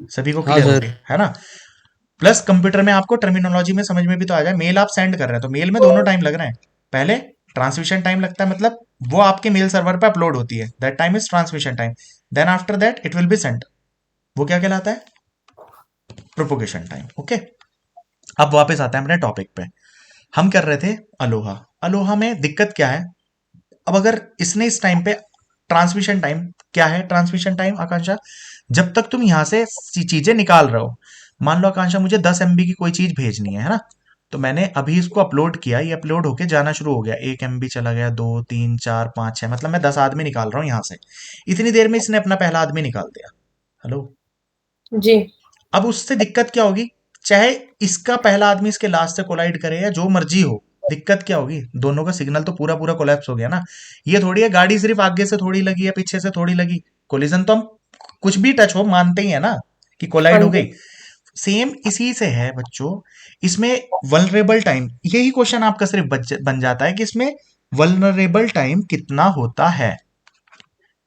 सभी को हाँ क्लियर होगी, सर। है ना। प्लस कंप्यूटर में आपको टर्मिनोलॉजी में समझ में भी तो आ जाए, मेल आप सेंड कर रहे हैं तो मेल में दोनों टाइम लग रहे हैं। पहले ट्रांसमिशन टाइम लगता है, मतलब वो आपके मेल सर्वर पे अपलोड होती है, that time is transmission time. Then after that it will be sent, वो क्या कहलाता है, प्रोपोगेशन टाइम। ओके, अब वापस आते हैं अपने टॉपिक पे। हम कर रहे थे अलोहा। अलोहा में दिक्कत क्या है, अब अगर इसने इस टाइम पे ट्रांसमिशन टाइम, क्या है ट्रांसमिशन टाइम आकांक्षा, जब तक तुम यहां से चीजें निकाल रहे हो, मान लो आकांक्षा मुझे 10 MB की कोई चीज भेजनी है ना, तो मैंने अभी इसको अपलोड किया, ये अपलोड होके जाना शुरू हो गया, 1 MB चला गया, 2 3 4 5 6, मतलब मैं 10 आदमी निकाल रहा हूं यहां से, इतनी देर में इसने अपना पहला आदमी निकाल दिया। हेलो, जी। अब उससे दिक्कत क्या होगी, चाहे इसका पहला आदमी इसके लास्ट से कोलाइड करे या जो मर्जी हो, दिक्कत क्या होगी, दोनों का सिग्नल तो पूरा पूरा कोलैप्स हो गया ना। ये थोड़ी है गाड़ी सिर्फ आगे से थोड़ी लगी है पीछे से थोड़ी लगी, कोलिजन तो हम कुछ भी टच हो मानते ही है ना कि हाँ कोलाइड हो जी। गई। सेम इसी से है बच्चों, इसमें वल्नरेबल टाइम, यही क्वेश्चन आपका सिर्फ बन जाता है कि इसमें वल्नरेबल टाइम कितना होता है,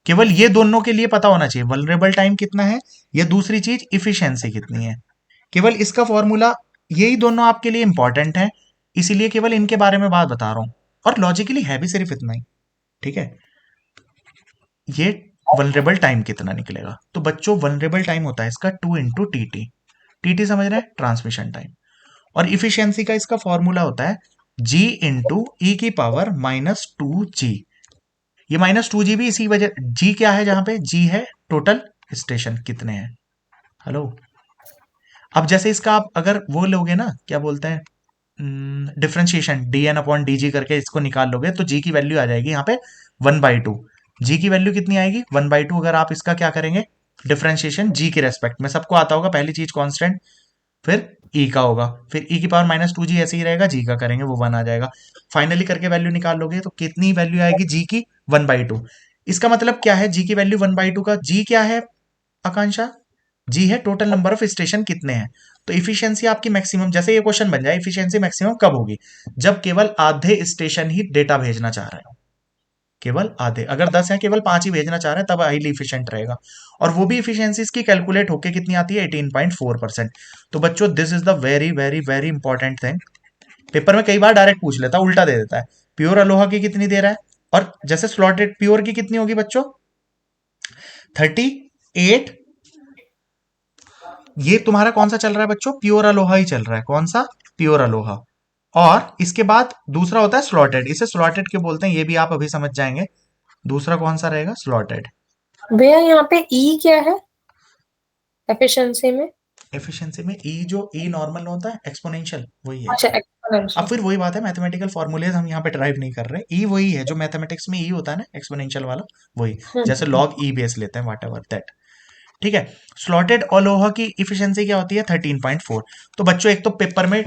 केवल ये दोनों के लिए पता होना चाहिए वल्नरेबल टाइम कितना है, या दूसरी चीज इफिशियंसी कितनी है, केवल इसका फॉर्मूला, यही दोनों आपके लिए इंपॉर्टेंट है, इसीलिए केवल इनके बारे में बात बता रहा हूं, और लॉजिकली है भी सिर्फ इतना ही, ठीक है। ये वल्नरेबल टाइम कितना निकलेगा, तो बच्चों वल्नरेबल टाइम होता है इसका 2 × TT। टीटी समझ रहे हैं, ट्रांसमिशन टाइम। और इफिशियंसी का इसका फॉर्मूला होता है G × E⁻²G। ये -2G भी इसी वजह, G क्या है, जहां पे G है टोटल स्टेशन कितने हैं। हेलो, अब जैसे इसका आप अगर वो लोगे ना, क्या बोलते हैं, डिफ्रेंशिएशन dn/dg करके इसको निकाल लोगे, तो जी की वैल्यू आ जाएगी यहाँ पे 1/2। जी की वैल्यू कितनी आएगी 1/2, अगर आप इसका क्या करेंगे डिफ्रेंशिएशन जी के रेस्पेक्ट में, सबको आता होगा पहली चीज कांस्टेंट, फिर ई का होगा, फिर ई की पावर -2G ऐसे ही रहेगा, जी का करेंगे वो 1 आ जाएगा, फाइनली करके वैल्यू निकाल लोगे तो कितनी वैल्यू आएगी जी की 1/2। इसका मतलब क्या है, जी की वैल्यू 1/2 का जी क्या है आकांक्षा, जी है टोटल नंबर ऑफ स्टेशन कितने हैं। तो इफिशियंसी आपकी मैक्सिमम, जैसे ये क्वेश्चन बन जाए, इफिशियंसी मैक्सिमम कब होगी, जब केवल आधे स्टेशन ही डेटा भेजना चाह रहे हो, केवल आधे, अगर 10 है केवल 5 ही भेजना चाह रहे हैं तब हाईली इफिशियंट रहेगा, और वो भी इफिशियंसी इसकी कैलकुलेट होके कितनी आती है 18.4%। तो बच्चों this is the very very very important thing, paper में कई बार डायरेक्ट पूछ लेता है, उल्टा दे देता है, प्योर अलोहा की कितनी दे रहा है, और जैसे स्लॉटेड प्योर की कितनी होगी बच्चों 38, ये तुम्हारा कौन सा चल रहा है बच्चों, प्योर अलोहा ही चल रहा है, कौन सा, प्योर अलोहा। और इसके बाद दूसरा होता है स्लॉटेड, इसे स्लॉटेड क्यों बोलते हैं ये भी आप अभी समझ जाएंगे, दूसरा कौन सा रहेगा स्लॉटेड। भैया यहाँ पे ई क्या है एफिशिएंसी में? एफिशिएंसी में ई, जो ई नॉर्मल होता है एक्सपोनेंशियल वही है। अच्छा, अब एक्सपोनेंशियल। फिर वही बात है, मैथमेटिकल फॉर्मूलेज हम यहाँ पे ड्राइव नहीं कर रहे, ई वही है जो मैथमेटिक्स में ई होता है ना एक्सपोनेंशियल वाला, वही, जैसे लॉग ई बेस लेते हैं वाट एवर दैट, ठीक है। स्लॉटेड अलोहा की इफिशियंसी क्या होती है 13.4। तो बच्चों एक तो पेपर में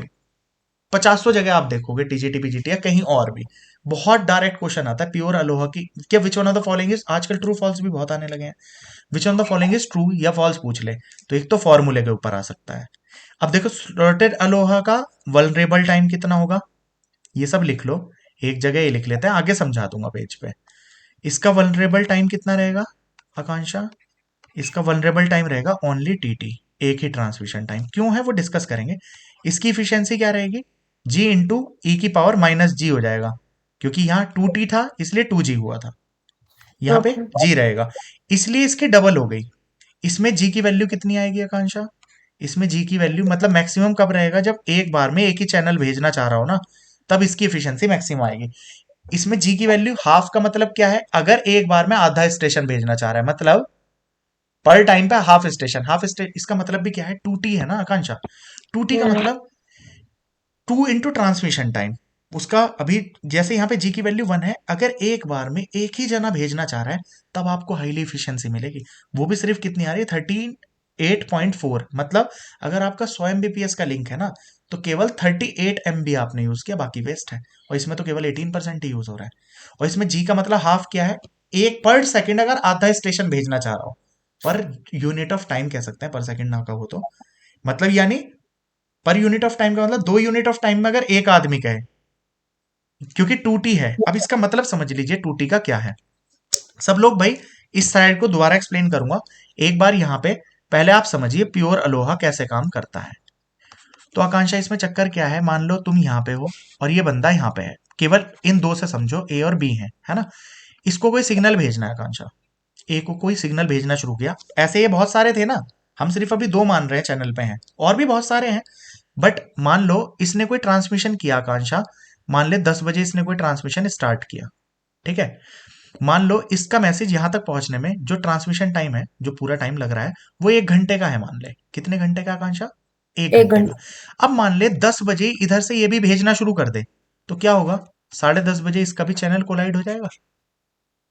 50 जगह आप देखोगे टीजीटी पीजीटी या कहीं और भी, बहुत डायरेक्ट क्वेश्चन आता है प्योर अलोहा की, क्या which one of the following is, आजकल ट्रू फॉल्स भी बहुत आने लगे हैं, which one of the following is true या फॉल्स पूछ ले, तो एक तो फॉर्मूले के ऊपर आ सकता है। अब देखो स्लॉटेड अलोहा का वल्नरेबल टाइम कितना होगा, ये सब लिख लो, एक जगह ये लिख लेते हैं, आगे समझा दूंगा पेज पे। इसका वल्नरेबल टाइम कितना रहेगा आकांक्षा, इसका वल्नरेबल टाइम रहेगा ओनली टीटी, एक ही ट्रांसमिशन टाइम, क्यों है वो डिस्कस करेंगे। इसकी इफिशियंसी क्या रहेगी, G × E⁻−G हो जाएगा, क्योंकि यहाँ 2T था इसलिए 2G हुआ था, यहाँ पे ओके। G रहेगा, इसलिए इसकी डबल हो गई। इसमें G की वैल्यू कितनी आएगी आकांक्षा, इसमें G की वैल्यू मतलब मैक्सिमम कब रहेगा, जब एक बार में एक ही चैनल भेजना चाह रहा हो ना, तब इसकी इफिशियंसी मैक्सिमम आएगी। इसमें G की वैल्यू हाफ का मतलब क्या है, अगर एक बार में आधा स्टेशन भेजना चाह रहा है, मतलब पर टाइम पे हाफ स्टेशन, इसका मतलब भी क्या है 2T है ना आकांक्षा, 2T का मतलब 2 × ट्रांसमिशन टाइम, उसका अभी जैसे यहाँ पे जी की वैल्यू 1 है, अगर एक बार में एक ही जना भेजना चाह रहा है तब आपको हाईली इफिशियंसी मिलेगी, वो भी सिर्फ कितनी आ रही है 38.4, मतलब अगर आपका 100 Mbps का लिंक है ना, तो केवल 38 MB आपने यूज किया, बाकी वेस्ट है, और इसमें तो केवल 18% ही यूज हो रहा है। और इसमें जी का मतलब हाफ क्या है, एक पर सेकंड अगर आधा स्टेशन भेजना चाह रहा हो, पर यूनिट ऑफ टाइम कह सकते हैं, पर सेकंड ना का हो तो, मतलब यानी पर यूनिट ऑफ टाइम का मतलब 2 यूनिट ऑफ टाइम में अगर एक आदमी कहे, क्योंकि 2T है, अब इसका मतलब समझ लीजिए 2T का क्या है। सब लोग भाई इस साइड को दोबारा एक्सप्लेन करूंगा एक बार, यहां पे पहले आप समझिए प्योर अलोहा कैसे काम करता है। तो आकांक्षा इसमें चक्कर क्या है, मान लो तुम यहाँ पे हो और ये बंदा यहाँ पे है, केवल इन दो से समझो, ए और बी है ना। इसको कोई सिग्नल भेजना है आकांक्षा, ए को कोई सिग्नल भेजना शुरू किया। ऐसे ये बहुत सारे थे ना, हम सिर्फ अभी दो मान रहे हैं, चैनल पे हैं और भी बहुत सारे हैं, बट मान लो इसने कोई ट्रांसमिशन किया आकांक्षा, मान ले 10 बजे इसने कोई ट्रांसमिशन स्टार्ट किया, ठीक है। मान लो इसका मैसेज यहां तक पहुंचने में जो ट्रांसमिशन टाइम है, जो पूरा टाइम लग रहा है, वो 1 घंटे का है। मान ले कितने घंटे का आकांक्षा, 1 घंटे 1 घंटे। का। अब मान ले 10 बजे इधर से ये भी भेजना शुरू कर दे, तो क्या होगा, 10:30 बजे इसका भी चैनल कोलाइड हो जाएगा।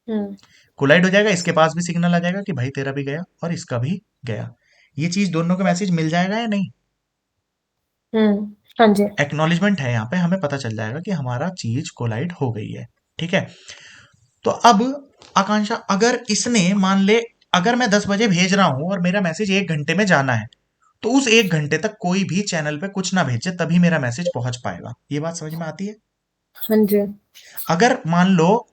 हम्म कोलाइड हो जाएगा, इसके पास भी सिग्नल आ जाएगा कि भाई तेरा भी गया और इसका भी गया। ये चीज दोनों का मैसेज मिल जाएगा या नहीं, हाँ जी। एक्नॉलेजमेंट है यहाँ पे, हमें पता चल जाएगा कि हमारा चीज कोलाइड हो गई है, ठीक है। तो अब आकांक्षा अगर इसने मान ले, अगर मैं 10 बजे भेज रहा हूं और मेरा मैसेज 1 घंटे में जाना है, तो उस 1 घंटे तक कोई भी चैनल पे कुछ ना भेजे तभी मेरा मैसेज पहुंच पाएगा। ये बात समझ में आती है। हाँ जी। अगर मान लो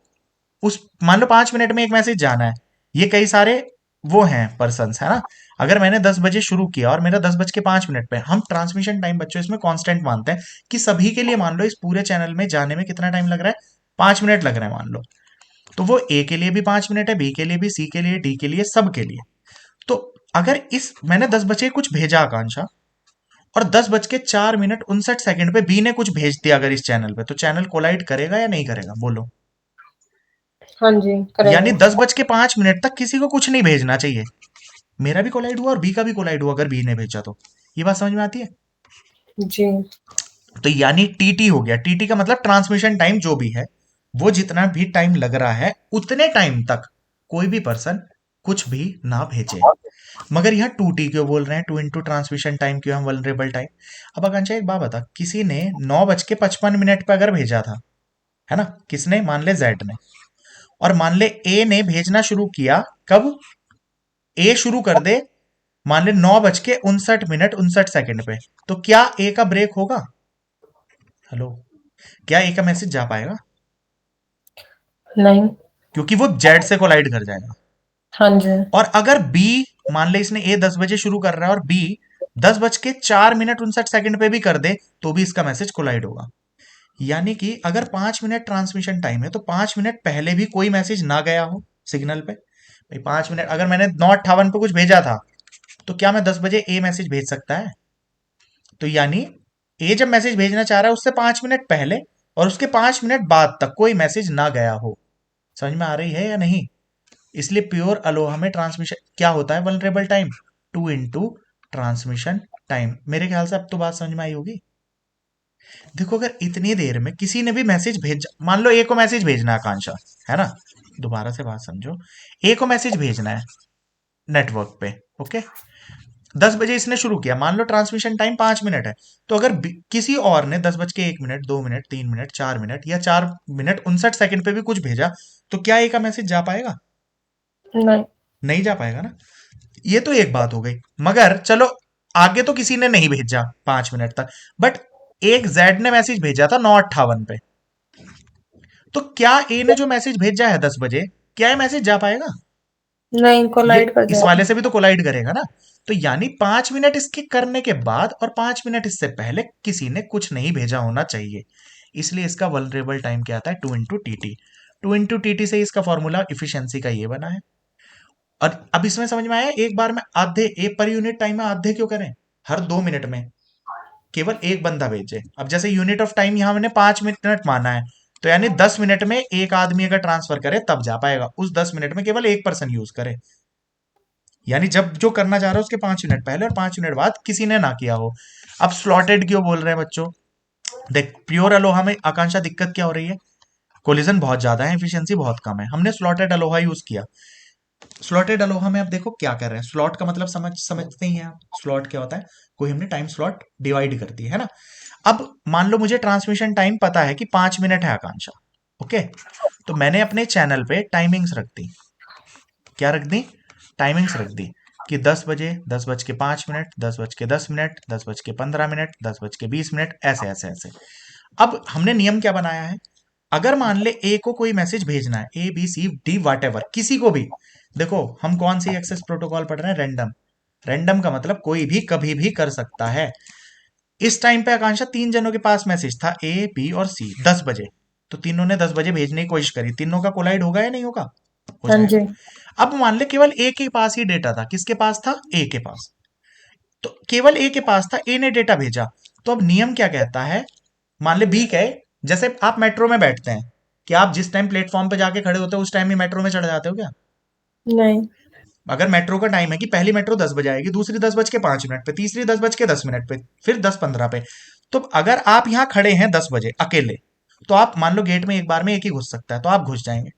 5 मिनट में एक मैसेज जाना है, ये कई सारे वो हैं पर्सन्स है ना। अगर मैंने 10 बजे शुरू किया और मेरा 10:05 पे, हम ट्रांसमिशन टाइम बच्चों इसमें कांस्टेंट मानते हैं कि सभी के लिए मान लो इस पूरे चैनल में जाने में कितना टाइम लग रहा है, 5 मिनट लग रहे हैं मान लो। तो वो ए के लिए भी 5 मिनट है, बी के लिए भी, सी के लिए, डी के लिए, सब के लिए। तो अगर इस मैंने 10 बजे कुछ भेजा आकांक्षा और 10:04:59 पे बी ने कुछ भेज दिया अगर इस चैनल पे, तो चैनल कोलाइड करेगा या नहीं करेगा, बोलो। हाँ जी यानी करेगा। 10:05 तक किसी को कुछ नहीं भेजना चाहिए। मेरा भी कोलाइड हुआ और बी का भी कोलाइड हुआ अगर बी ने भेजा तो। ये बात समझ में आती है। जी। तो यानी टीटी हो गया, टीटी का मतलब ट्रांसमिशन टाइम जो भी है, वो जितना भी टाइम लग रहा है उतने टाइम तक कोई भी पर्सन कुछ भी ना भेजे। मगर यहाँ 2T क्यों बोल रहे हैं, 2 इंटू ट्रांसमिशन टाइम क्यों, हम वल्नरेबल टाइम। अब आकांक्षा एक बात बता, किसी ने 9:55 पे अगर भेजा था, है ना, किसने, मान ले जेड ने, और मान ले ए ने भेजना शुरू किया कब, ए शुरू कर दे मान ले 9:59 पे, तो क्या ए का ब्रेक होगा, हेलो, क्या ए का मैसेज जा पाएगा, नहीं। क्योंकि वो जेड से कोलाइड कर जाएगा। हाँ जी। और अगर बी, मान ले इसने ए 10 बजे शुरू कर रहा है और बी 10:04:59 पे भी कर दे, तो भी इसका मैसेज कोलाइड होगा। यानी कि अगर 5 मिनट ट्रांसमिशन टाइम है तो 5 मिनट पहले भी कोई मैसेज ना गया हो सिग्नल पे, भाई 5 मिनट, अगर मैंने 9:58 पे कुछ भेजा था, तो क्या मैं 10 बजे ए मैसेज भेज सकता है। तो यानी ए जब मैसेज भेजना चाह रहा है उससे 5 मिनट पहले और उसके 5 मिनट बाद तक कोई मैसेज ना गया हो। समझ में आ रही है या नहीं। इसलिए प्योर अलोहा में ट्रांसमिशन क्या होता है, vulnerable time 2 into transmission time. मेरे ख्याल से अब तो बात समझ में आई होगी। देखो अगर इतनी देर में किसी ने भी मैसेज भेज, मान लो ए को मैसेज भेजना है आकांक्षा, है ना, दोबारा से बात समझो, ए को मैसेज भेजना है नेटवर्क पे, ओके। 10 बजे इसने शुरू किया, मान लो ट्रांसमिशन टाइम 5 मिनट है, तो अगर किसी और ने 10:01, 2 मिनट, 3 मिनट, 4 मिनट या 4 मिनट 59 पे भी कुछ भेजा, तो क्या ए का मैसेज जा पाएगा, नहीं। नहीं जा पाएगा ना। ये तो एक बात हो गई। मगर चलो आगे तो किसी ने नहीं भेजा 5 मिनट तक, बट एक जेड ने मैसेज भेजा था 9:58 पे, तो क्या ए ने जो मैसेज भेजा है 10 बजे, क्या ये मैसेज जा पाएगा, नहीं ये कोलाइड कर इस जाएगा। वाले से भी तो कोलाइड करेगा ना। तो यानी 5 मिनट इसके करने के बाद और 5 मिनट इससे पहले किसी ने कुछ नहीं भेजा होना चाहिए। इसलिए इसका वल्नरेबल टाइम क्या आता है, 2 into T T. 2 into T T से इसका फॉर्मूला इफिशियंसी का ये बना है। और अब इसमें समझ में आया, एक बार में आधे, एक पर यूनिट टाइम में आधे क्यों करें, हर 2 मिनट में केवल एक बंदा भेजे। अब जैसे यूनिट ऑफ टाइम यहां मैंने 5 मिनट माना है, तो यानी 10 मिनट में एक आदमी अगर ट्रांसफर करे तब जा पाएगा, उस 10 मिनट में केवल एक पर्सन यूज करे। यानी जब जो करना चाह रहा है उसके 5 मिनट पहले और 5 मिनट बाद किसी ने ना किया हो। अब स्लॉटेड क्यों बोल रहे हैं बच्चों, देख प्योर अलोहा में आकांक्षा दिक्कत क्या हो रही है, कोलिजन बहुत ज्यादा है, एफिशिएंसी बहुत कम है, हमने स्लॉटेड अलोहा यूज किया। स्लॉटेड अलोहा में अब देखो क्या कर रहे हैं, स्लॉट का मतलब समझते ही हैं आप, स्लॉट क्या होता है, कोई हमने टाइम स्लॉट डिवाइड कर दी है ना। अब मान लो मुझे ट्रांसमिशन टाइम पता है कि 5 मिनट है आकांक्षा, ओके। तो मैंने अपने चैनल पे टाइमिंग्स रख दी, क्या रख दी, टाइमिंग्स रख दी कि 10 बजे, 10:05, 10:10, 10:15, 10:20, ऐसे ऐसे ऐसे। अब हमने नियम क्या बनाया है, अगर मान ले ए को कोई मैसेज भेजना है, A B C D whatever, किसी को भी, देखो हम कौन सी एक्सेस प्रोटोकॉल पढ़ रहे हैं, रैंडम। रैंडम का मतलब कोई भी कभी भी कर सकता है। इस टाइम पे आकांक्षा 3 जनों के पास मैसेज था, ए बी और सी, 10 बजे। तो तीनों ने 10 बजे भेजने की कोशिश करी, तीनों का कोलाइड होगा या नहीं होगा? हो हाँ जाएगा। जी। अब मान ले केवल ए के पास ही डेटा था, किसके पास था? ए के पास। तो केवल ए के पास था, ए ने डेटा भेजा। तो अब नियम क्या कहता है, मान ले बी कहे, जैसे आप मेट्रो में बैठते हैं, क्या आप जिस टाइम प्लेटफॉर्म पे जाके खड़े होते हो उस टाइम ही मेट्रो में चढ़ जाते हो क्या? नहीं। अगर मेट्रो का टाइम है कि पहली मेट्रो 10 बजे आएगी, दूसरी 10 बज के 5 मिनट पे, तीसरी 10 बज के 10 मिनट पे, फिर 10:15 पे, तो अगर आप यहां खड़े हैं 10 बजे अकेले, तो आप मान लो गेट में एक बार में एक ही घुस सकता है, तो आप घुस जाएंगे।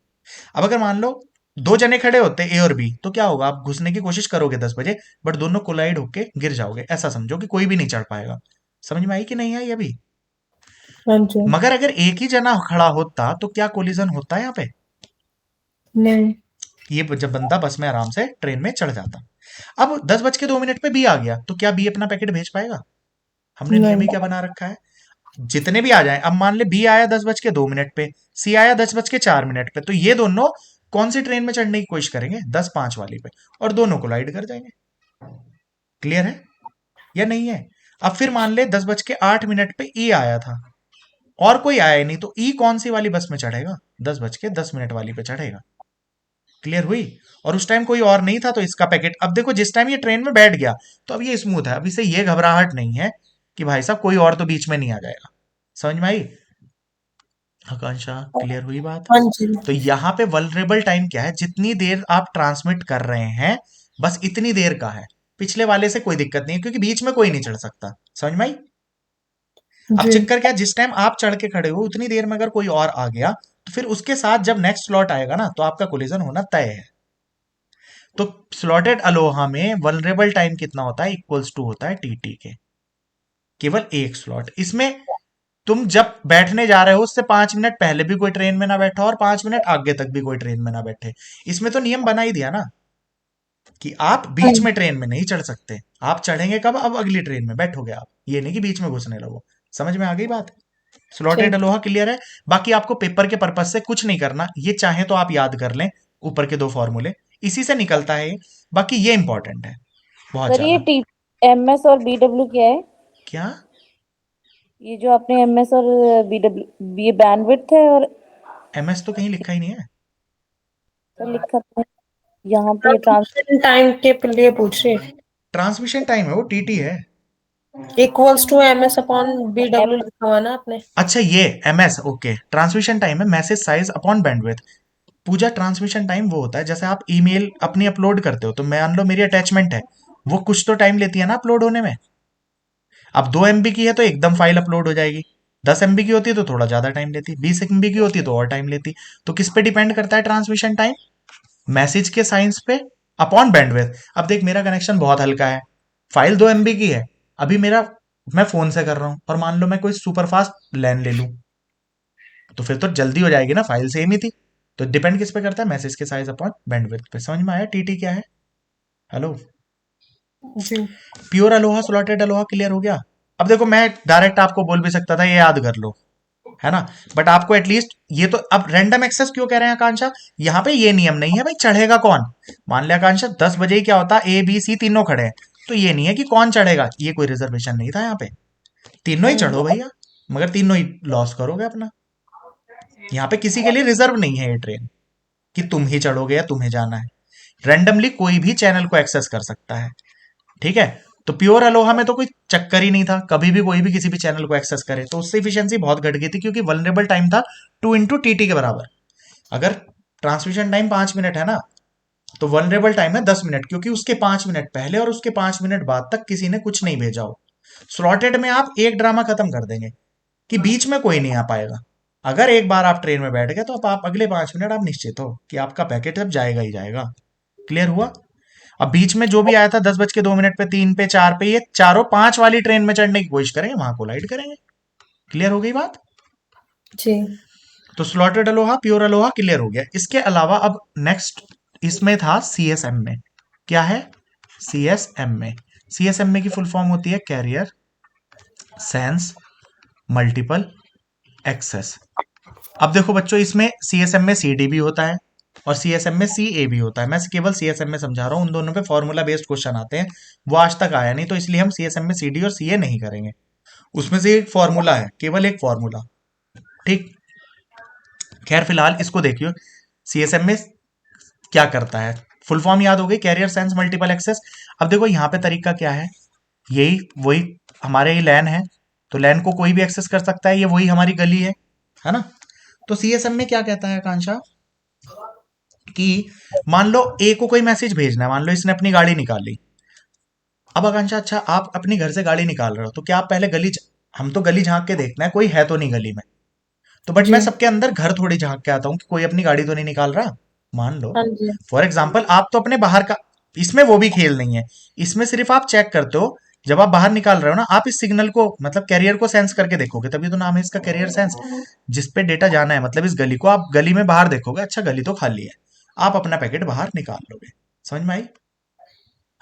अब अगर मान लो 2 जने खड़े होते ए और बी, तो क्या होगा? आप घुसने की कोशिश करोगे 10 बजे, बट दोनों कोलाइड होके गिर जाओगे। ऐसा समझो कि कोई भी नहीं चढ़ पाएगा। समझ में आई कि नहीं आई अभी? हाँ जी। मगर अगर एक ही जना खड़ा होता तो क्या कोलिजन होता है यहाँ पे? नहीं। ये जब बंदा बस में आराम से ट्रेन में चढ़ जाता। अब 10 बज के 2 मिनट पे बी आ गया, तो क्या बी अपना पैकेट भेज पाएगा? हमने नियम ही नहीं। क्या बना रखा है, जितने भी आ जाए। अब मान ले बी आया 10 बज के 2 मिनट पे, सी आया 10 बज के 4 मिनट पे, तो ये दोनों कौन सी ट्रेन में चढ़ने की कोशिश करेंगे? 10:05 वाली पे, और दोनों कोलाइड कर जाएंगे। क्लियर है या नहीं है? अब फिर मान ले 10 बज के 8 मिनट पे ई आया था, और कोई आया ही नहीं, तो ई कौन सी वाली बस में चढ़ेगा? 10 बज के 10 मिनट वाली पे चढ़ेगा। क्लियर हुई? और उस टाइम कोई और नहीं था, तो इसका पैकेट, अब देखो जिस टाइम ये ट्रेन में बैठ गया, तो अब ये स्मूथ है, अब इसे ये घबराहट नहीं है कि भाई साहब कोई और तो बीच में नहीं आ जाएगा। समझ में आई आकांक्षा? क्लियर हुई बात? हाँ जी। तो यहां पे वल्नरेबल टाइम क्या है, जितनी देर आप ट्रांसमिट कर रहे हैं बस इतनी देर का है। पिछले वाले से कोई दिक्कत नहीं है, क्योंकि बीच में कोई नहीं चढ़ सकता। समझ में आई? अब जी। चक्कर क्या, जिस टाइम आप चढ़ के खड़े हो उतनी देर में अगर कोई और आ गया, तो फिर उसके साथ जब नेक्स्ट स्लॉट आएगा ना, तो आपका कोलिजन होना तय है। तो स्लॉटेड अलोहा में वल्नरेबल टाइम कितना होता है? इक्वल्स टू होता है टीटी के, केवल एक स्लॉट। इसमें तुम जब बैठने जा रहे हो उससे 5 मिनट पहले भी कोई ट्रेन में ना बैठा और 5 मिनट आगे तक भी कोई ट्रेन में ना बैठे। इसमें तो नियम बना ही दिया ना कि आप बीच में ट्रेन में नहीं चढ़ सकते। आप चढ़ेंगे कब? अब अगली ट्रेन में बैठोगे आप, ये नहीं कि बीच में घुसने लगो। समझ में आ गई बात? स्लॉटेड ठीक। अलोहा क्लियर है? बाकी आपको पेपर के पर्पज से कुछ नहीं करना, ये चाहे तो आप याद कर लें, ऊपर के 2 फॉर्मूले इसी से निकलता है ये। बाकी ये इंपॉर्टेंट है बहुत सर ये ज्यादा। टी एमएस और बीडब्ल्यू क्या है? क्या? ये जो आपने एमएस और बीडब्ल्यू, ये बैंडविड्थ है, और एमएस तो कहीं लिखा ही नहीं है। सर लिखा है यहाँ पे ट्रांस टाइम के लिए पूछ रही। ट्रांसमिशन टाइम है वो, टीटी है। Equals to MS upon BW लिखा हुआ ना आपने? अच्छा ये एमएस, ओके। ट्रांसमिशन टाइम है message size upon bandwidth. Puja transmission time वो होता है जैसे आप ईमेल अपनी अपलोड करते हो, तो मान लो मेरी अटैचमेंट है, वो कुछ तो टाइम लेती है ना अपलोड होने में। अब 2 MB की है तो एकदम फाइल अपलोड हो जाएगी, 10 MB की होती है तो थोड़ा ज्यादा टाइम लेती, 20 MB की होती है तो और टाइम लेती। तो किस पे डिपेंड करता है ट्रांसमिशन टाइम? मैसेज के साइंस पे अपॉन बैंडविड्थ। अब देख मेरा कनेक्शन बहुत हल्का है, फाइल 2 MB की है, अभी मेरा, मैं फोन से कर रहा हूं, और मान लो मैं कोई सुपरफास्ट लैन ले लूं, तो फिर तो जल्दी हो जाएगी ना, फाइल सेम ही थी। तो डिपेंड किस पे करता है? मैसेज के साइज अपॉन बैंडविड्थ पे। समझ में आया टीटी क्या है? हेलो? जी। Pure Aloha, slotted Aloha clear हो गया? अब देखो मैं डायरेक्ट आपको बोल भी सकता था ये याद कर लो, है ना, बट आपको एटलीस्ट ये तो, अब रैंडम एक्सेस क्यों कह रहे हैं आकांक्षा? यहां पे ये नियम नहीं है भाई चढ़ेगा कौन। मान लिया आकांक्षा 10 बजे ही क्या होता है, ए बी सी तीनों खड़े हैं, तो ये नहीं है कि कौन चढ़ेगा, ये कोई रिजर्वेशन नहीं था यहाँ पे। तीनों ही चढ़ो भैया, मगर तीनों ही लॉस करोगे अपना। यहाँ पे किसी के लिए रिजर्व नहीं है ये ट्रेन कि तुम ही चढ़ोगे या तुम्हें जाना है। रैंडमली कोई भी चैनल को एक्सेस कर सकता है। ठीक है? तो प्योर अलोहा में तो कोई चक्कर ही नहीं था, कभी भी कोई भी किसी भी चैनल को एक्सेस करे, तो उससे इफिशियंसी बहुत घट गई थी, क्योंकि वल्नरेबल टाइम था 2 × TT के बराबर। अगर ट्रांसमिशन टाइम 5 मिनट है ना, तो वल्नरेबल टाइम है 10 मिनट, क्योंकि उसके 5 मिनट पहले और उसके 5 मिनट बाद तक किसी ने कुछ नहीं भेजा हो। स्लॉटेड में आप एक ड्रामा खत्म कर देंगे कि बीच में कोई नहीं आ पाएगा। अगर एक बार आप ट्रेन में बैठ गए, तो अब आप अगले 5 मिनट आप निश्चित हो कि आपका पैकेट अब जाएगा ही जाएगा। क्लियर हुआ? अब बीच में जो भी आया था 10 बज के 2 मिनट पे, 3 पे, 4 पे, ये चारों 5 वाली ट्रेन में चढ़ने की कोशिश करेंगे, वहां कोलाइड करेंगे। क्लियर हो गई बात? जी। तो slotted Aloha, pure Aloha clear हो गया। इसके अलावा अब नेक्स्ट इसमें था CSM में। क्या है? CSM में, CSM में की फुल फॉर्म होती है कैरियर सेंस मल्टीपल एक्सेस। अब देखो बच्चों, इसमें सीएसएम में सीडी भी होता है और सीएसएम में सीए भी होता है। मैं केवल सीएसएम में समझा रहा हूँ, उन दोनों पे फॉर्मूला बेस्ड क्वेश्चन आते हैं, वो आज तक आया नहीं, तो इसलिए हम सीएसएम में सीडी और सीए नहीं करेंगे। उसमें से एक फॉर्मूला है, केवल एक फॉर्मूला, ठीक। खैर फिलहाल इसको देखियो, सीएसएम में क्या करता है। फुल फॉर्म याद हो गई, कैरियर सेंस मल्टीपल एक्सेस। अब देखो यहाँ पे तरीका क्या है, यही वही हमारे ये लैन है, तो लैन को कोई भी एक्सेस कर सकता है, ये वही हमारी गली है ना। तो सीएसएम में क्या कहता है आकांक्षा कि मान लो ए को कोई मैसेज भेजना है, मान लो इसने अपनी गाड़ी निकाल ली। अब आकांक्षा, अच्छा आप अपनी घर से गाड़ी निकाल रहे हो, तो क्या आप पहले हम तो गली झांक के देखना है कोई है तो नहीं गली में, तो बट मैं जी। सबके अंदर घर थोड़ी झांक के आता हूँ कि कोई अपनी गाड़ी तो नहीं निकाल रहा। मान लो हाँ जी। फॉर एग्जाम्पल आप तो अपने बाहर का, इसमें वो भी खेल नहीं है, इसमें सिर्फ आप चेक करते हो जब आप बाहर निकाल रहे हो ना, आप इस सिग्नल को मतलब कैरियर को सेंस करके देखोगे, तभी तो नाम है इसका कैरियर सेंस। जिस पे डेटा जाना है, मतलब इस गली को आप गली में बाहर देखोगे, अच्छा गली तो खाली है, आप अपना पैकेट बाहर निकाल लोगे। समझ में आई?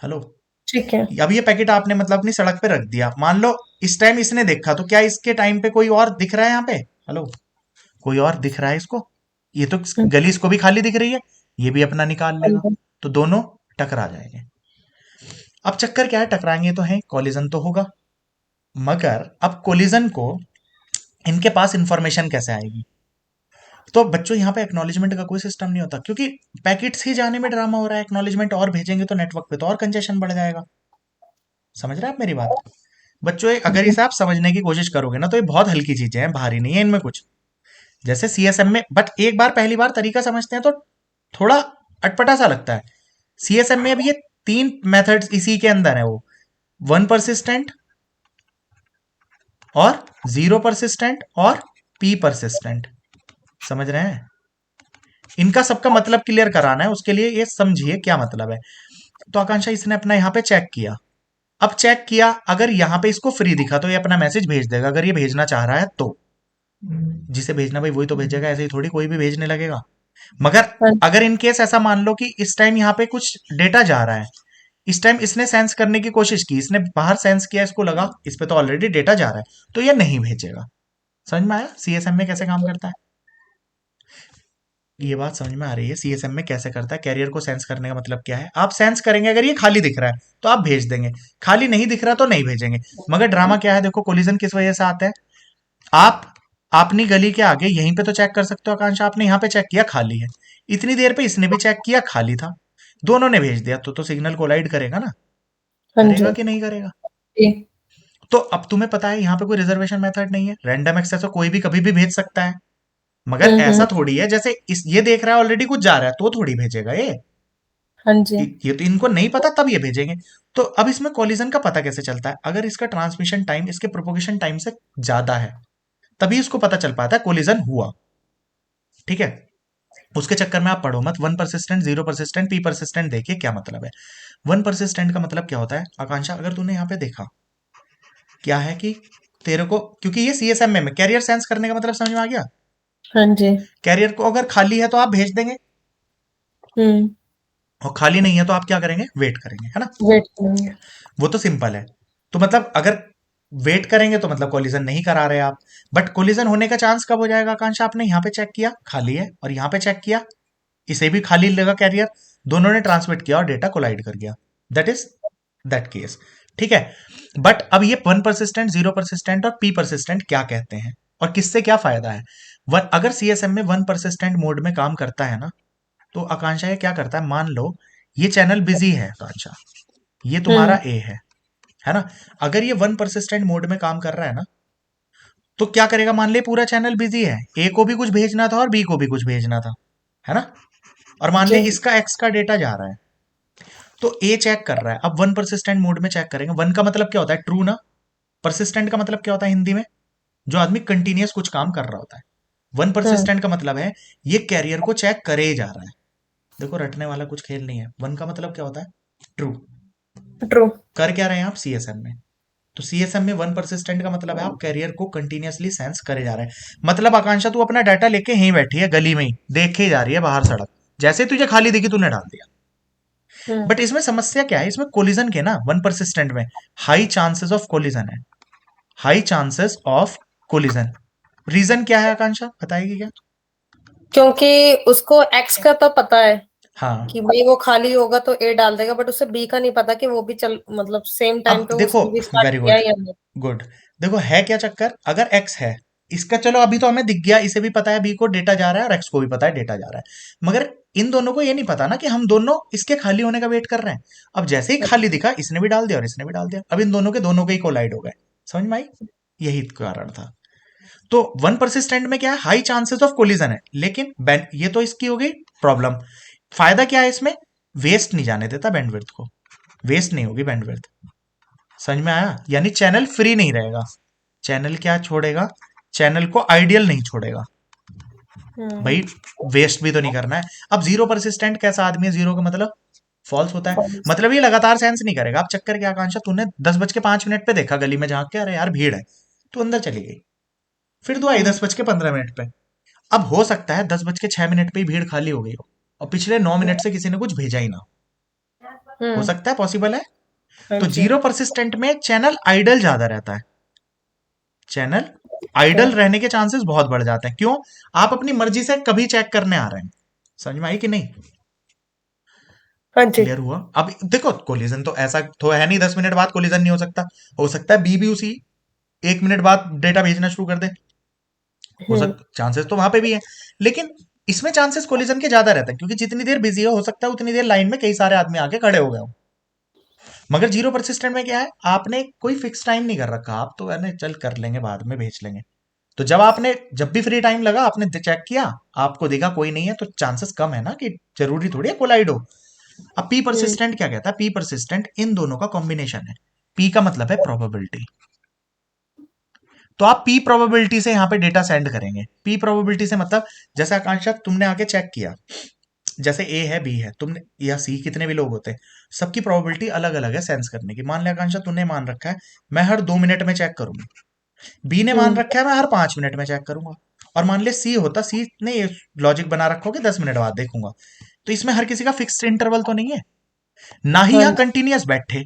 हेलो। ठीक है। अब ये पैकेट आपने मतलब अपनी सड़क पे रख दिया, मान लो इस टाइम इसने देखा, तो क्या इसके टाइम पे कोई और दिख रहा है यहाँ पे? हेलो, कोई और दिख रहा है इसको? ये तो गली इसको भी खाली दिख रही है, ये भी अपना निकाल हाँ लेगा, जी। तो दोनों टकरा जाएंगे। अब चक्कर क्या है, टकराएंगे तो है, कोलिजन तो होगा, मगर अब कोलिजन को इनके पास इंफॉर्मेशन कैसे आएगी? तो बच्चों यहाँ पे एक्नॉलेजमेंट का कोई सिस्टम नहीं होता, क्योंकि पैकेट्स ही जाने में ड्रामा हो रहा है, एक्नॉलेजमेंट और भेजेंगे तो नेटवर्क पे तो और कंजेशन बढ़ जाएगा। समझ रहे हैं आप मेरी बात? बच्चों अगर जी। इसे आप समझने की कोशिश करोगे ना, तो ये बहुत हल्की चीजें हैं, भारी नहीं है इनमें कुछ। जैसे सीएसएम में, बट एक बार पहली बार तरीका समझते हैं तो थोड़ा अटपटा सा लगता है। सीएसएम में अब ये 3 मेथड्स इसी के अंदर है, वो 1 परसिस्टेंट और 0 परसिस्टेंट और पी परसिस्टेंट। समझ रहे हैं? इनका सबका मतलब क्लियर कराना है, उसके लिए ये समझिए क्या मतलब है। तो आकांक्षा इसने अपना यहाँ पे चेक किया, अब चेक किया, अगर यहाँ पे इसको फ्री दिखा तो ये अपना मैसेज भेज देगा, अगर ये भेजना चाह रहा है तो। जिसे भेजना भाई वही तो भेजेगा, ऐसे ही थोड़ी कोई भी भेजने लगेगा। मगर हाँ अगर इन केस ऐसा मान लो कि इस टाइम यहाँ पे कुछ डेटा जा रहा है, इस टाइम इसने सेंस करने की कोशिश की, इसने बाहर सेंस किया, इसको लगा इस पे तो ऑलरेडी डेटा जा रहा है, तो ये नहीं भेजेगा। समझ में आया सीएसएम में कैसे काम करता है? ये बात समझ में आ रही है सीएसएम में कैसे करता है? कैरियर को सेंस करने का मतलब क्या है, आप सेंस करेंगे, अगर ये खाली दिख रहा है तो आप भेज देंगे, खाली नहीं दिख रहा तो नहीं भेजेंगे। मगर ड्रामा क्या है, देखो कोलिजन किस वजह से आता है। आप अपनी गली के आगे यहीं पे तो चेक कर सकते हो आकांक्षा, आपने यहाँ पे चेक किया खाली है, इतनी देर पे इसने भी चेक किया खाली था, दोनों ने भेज दिया, तो सिग्नल कोलाइड करेगा ना, हाँ करेगा जी। कि नहीं करेगा? जी। तो अब तुम्हें पता है यहाँ पे कोई रिजर्वेशन मेथड नहीं है, रैंडम एक्सेस कोई भी कभी भी भेज सकता है। मगर ऐसा हम्म। थोड़ी है जैसे इस ये देख रहा है ऑलरेडी कुछ जा रहा है तो थोड़ी भेजेगा ये। हाँ जी। ये तो इनको नहीं पता तब ये भेजेंगे। तो अब इसमें कोलिजन का पता कैसे चलता है? अगर इसका ट्रांसमिशन टाइम इसके प्रोपोगेशन टाइम से ज्यादा है, तभी इसको पता चल पाता है कोलिजन हुआ। ठीक है, उसके चक्कर में आप पढ़ो मत। 1 परसिस्टेंट, 0 परसिस्टेंट, पी परसिस्टेंट, देखिए क्या मतलब है। 1 परसिस्टेंट का मतलब क्या होता है आकांक्षा, अगर तूने यहाँ पे देखा, क्या है कि तेरे को, क्योंकि ये सीएसएम में कैरियर सेंस करने का मतलब समझ में आ गया। हाँ जी। कैरियर को अगर खाली है तो आप भेज देंगे, हम्म। और खाली नहीं है तो आप क्या करेंगे, वेट करेंगे, है ना। वेट करेंगे। वो तो सिंपल है। तो मतलब अगर वेट करेंगे तो मतलब कोलिजन नहीं करा रहे आप। बट कोलिजन होने का चांस कब हो जाएगा आकांक्षा? आपने यहाँ पे चेक किया खाली है, और यहाँ पे चेक किया इसे भी खाली लगा कैरियर, दोनों ने ट्रांसमिट किया और डेटा कोलाइड कर गया, दैट इज दैट केस। ठीक है, बट अब ये 1 परसिस्टेंट, 0 परसिस्टेंट और पी परसिस्टेंट क्या कहते हैं और किससे क्या फायदा है? अगर सीएसएम में 1 परसिस्टेंट मोड में काम करता है ना, तो आकांक्षा ये क्या करता है, मान लो ये चैनल बिजी है आकांक्षा, ये तुम्हारा ए है ना। अगर ये 1 परसिस्टेंट मोड में काम कर रहा है ना, तो क्या करेगा, मान ले पूरा चैनल बिजी है, ए को भी कुछ भेजना था और बी को भी कुछ भेजना था, है ना। और मान ले जी। इसका एक्स का डेटा जा रहा है, तो ए चेक कर रहा है, अब 1 परसिस्टेंट मोड में चेक करेंगे। 1 का मतलब क्या होता है, ट्रू ना। परसिस्टेंट का मतलब क्या होता है हिंदी में, जो आदमी कंटिन्यूस कुछ काम कर रहा होता है। 1 हाँ। परसिस्टेंट का मतलब है ये कैरियर को चेक करे जा रहा है। देखो रटने वाला कुछ खेल नहीं है। 1 का मतलब क्या होता है, ट्रू। ट्रू। कर क्या रहे हैं आप, सीएसएम में। तो सीएसएम में 1 परसिस्टेंट का मतलब है आप कैरियर को कंटिन्यूअसली सेंस करे जा रहे हैं। मतलब आकांक्षा तू अपना डाटा लेके यहीं बैठी है गली में ही, देखे जा रही है बाहर सड़क, जैसे तुझे खाली दिखी तूने डाल दिया। बट इसमें समस्या क्या है, इसमें कोलिजन के ना 1 परसिस्टेंट में हाई चांसेस ऑफ कोलिजन है, high chances of collision. Reason क्या है आकांक्षा, बताएगी क्या? क्योंकि उसको एक्स का तो पता है हाँ, कि भाई वो खाली होगा तो ए डाल देगा, बट उसे बी का नहीं पता कि वो भी चल मतलब सेम टाइम अब पे वो देखो, सी भी स्टार्ट वेरी किया गुड, है या नहीं। गुड। देखो है क्या चक्कर, अगर एक्स है, इसका चलो अभी तो हमें दिख गया, इसे भी पता है बी को डेटा जा रहा है और एक्स को भी पता है डेटा जा रहा है, मगर इन दोनों को ये नहीं पता ना कि हम दोनों इसके खाली होने का वेट कर रहे हैं। अब जैसे ही खाली दिखा, इसने भी डाल दिया और इसने भी डाल दिया, अब इन दोनों के ही कोलाइड हो गए। समझ में आई? यही कारण था। तो वन परसिस्टेंट में क्या है, हाई चांसेस ऑफ कोलिजन है, लेकिन ये तो इसकी हो गई प्रॉब्लम। फायदा क्या है इसमें, वेस्ट नहीं जाने देता बैंडविड्थ को, वेस्ट नहीं होगी बैंडविड्थ। समझ में आया? यानी चैनल फ्री नहीं रहेगा, चैनल क्या छोड़ेगा, चैनल को आइडियल नहीं छोड़ेगा। भाई वेस्ट भी तो नहीं करना है। अब जीरो परसिस्टेंट कैसा आदमी है, जीरो का मतलब फॉल्स होता है, मतलब ये लगातार सेंस नहीं करेगा। अब चक्कर क्या आकांक्षा, तूने 10:05 पे देखा गली में झांक के, अरे यार भीड़ है, तू अंदर चली गई, फिर तू आई 10:15 पे। अब हो सकता है 10:06 पे ही भीड़ खाली हो गई हो और पिछले 9 मिनट से किसी ने कुछ भेजा ही ना, हो सकता है, पॉसिबल है। तो जीरो परसिस्टेंट में चैनल आइडल ज्यादा रहता है, चैनल आइडल रहने के चांसेस बहुत बढ़ जाते हैं। क्यों? आप अपनी मर्जी से कभी चेक करने आ रहे हैं। समझ में आई कि नहीं? हाँ जी। क्लियर हुआ? अब देखो कोलिजन तो ऐसा तो है नहीं 10 मिनट बाद कोलिजन नहीं हो सकता है बी भी उसी 1 मिनट बाद डेटा भेजना शुरू कर दे, हो सकता, चांसेस तो वहां पे भी है, लेकिन इसमें चांसेस कोलिजन के ज्यादा रहते हैं, क्योंकि जितनी देर बिजी हो सकता है उतनी देर लाइन में कई सारे आदमी आके खड़े हो गए हो। मगर जीरो परसिस्टेंट में क्या है, आपने कोई फिक्स टाइम नहीं कर रखा, आप तो यानी चल कर लेंगे बाद में भेज लेंगे। तो जब भी फ्री टाइम लगा आपने चेक किया, आपको देखा कोई नहीं है, तो चांसेस कम है ना कि जरूरी थोड़ी है कोलाइड हो। अब पी परसिस्टेंट क्या कहता है, पी परसिस्टेंट इन दोनों का कॉम्बिनेशन है। पी का मतलब है प्रोबेबिलिटी। तो आप पी प्रोबेबिलिटी से यहां पे डेटा सेंड करेंगे। पी प्रोबेबिलिटी से मतलब, जैसे आकांक्षा तुमने आके चेक किया, जैसे ए है बी है, तुमने या सी, कितने भी लोग होते हैं, सबकी प्रोबेबिलिटी अलग अलग है सेंस करने की। मान लिया आकांक्षा तूने मान रखा है मैं हर 2 मिनट में चेक करूंगा, बी ने मान रखा है मैं हर 5 मिनट में चेक करूंगा, और मान लिया सी होता, सी ने ये लॉजिक बना रखा हो कि 10 मिनट बाद देखूंगा। तो इसमें हर किसी का फिक्स्ड इंटरवल तो नहीं है, ना ही यहाँ कंटिन्यूस बैठे,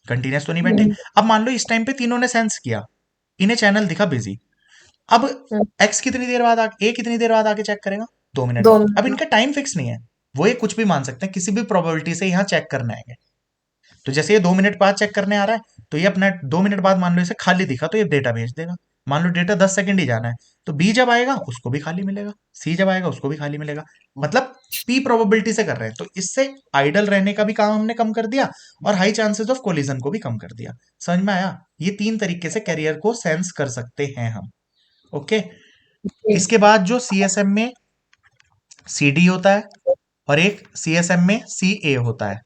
कंटिन्यूस तो नहीं बैठे। अब मान लो इस टाइम पे तीनों ने सेंस किया, इन्हें चैनल दिखा बिजी। अब एक्स कितनी देर बाद ए कितनी देर बाद आके चेक करेगा, 2 मिनट बाद। अब इनका टाइम फिक्स नहीं है, वो ये कुछ भी मान सकते हैं, किसी भी प्रोबेबिलिटी से यहाँ चेक करने आएंगे। तो जैसे ये 2 मिनट बाद चेक करने आ रहा है, तो ये अपना 2 मिनट बाद मान लो इसे खाली दिखा तो ये डेटा भेज देगा। मान लो डेटा 10 सेकंड ही जाना है, तो बी जब आएगा उसको भी खाली मिलेगा, सी जब आएगा उसको भी खाली मिलेगा। मतलब पी प्रोबेबिलिटी से कर रहे हैं, तो इससे आइडल रहने का भी काम हमने कम कर दिया और हाई चांसेस ऑफ कोलिजन को भी कम कर दिया। समझ में आया? ये 3 तरीके से कैरियर को सेंस कर सकते हैं हम। ओके। इसके बाद जो सीएसएम में सीडी होता है और एक सीएसएम में सीए होता है,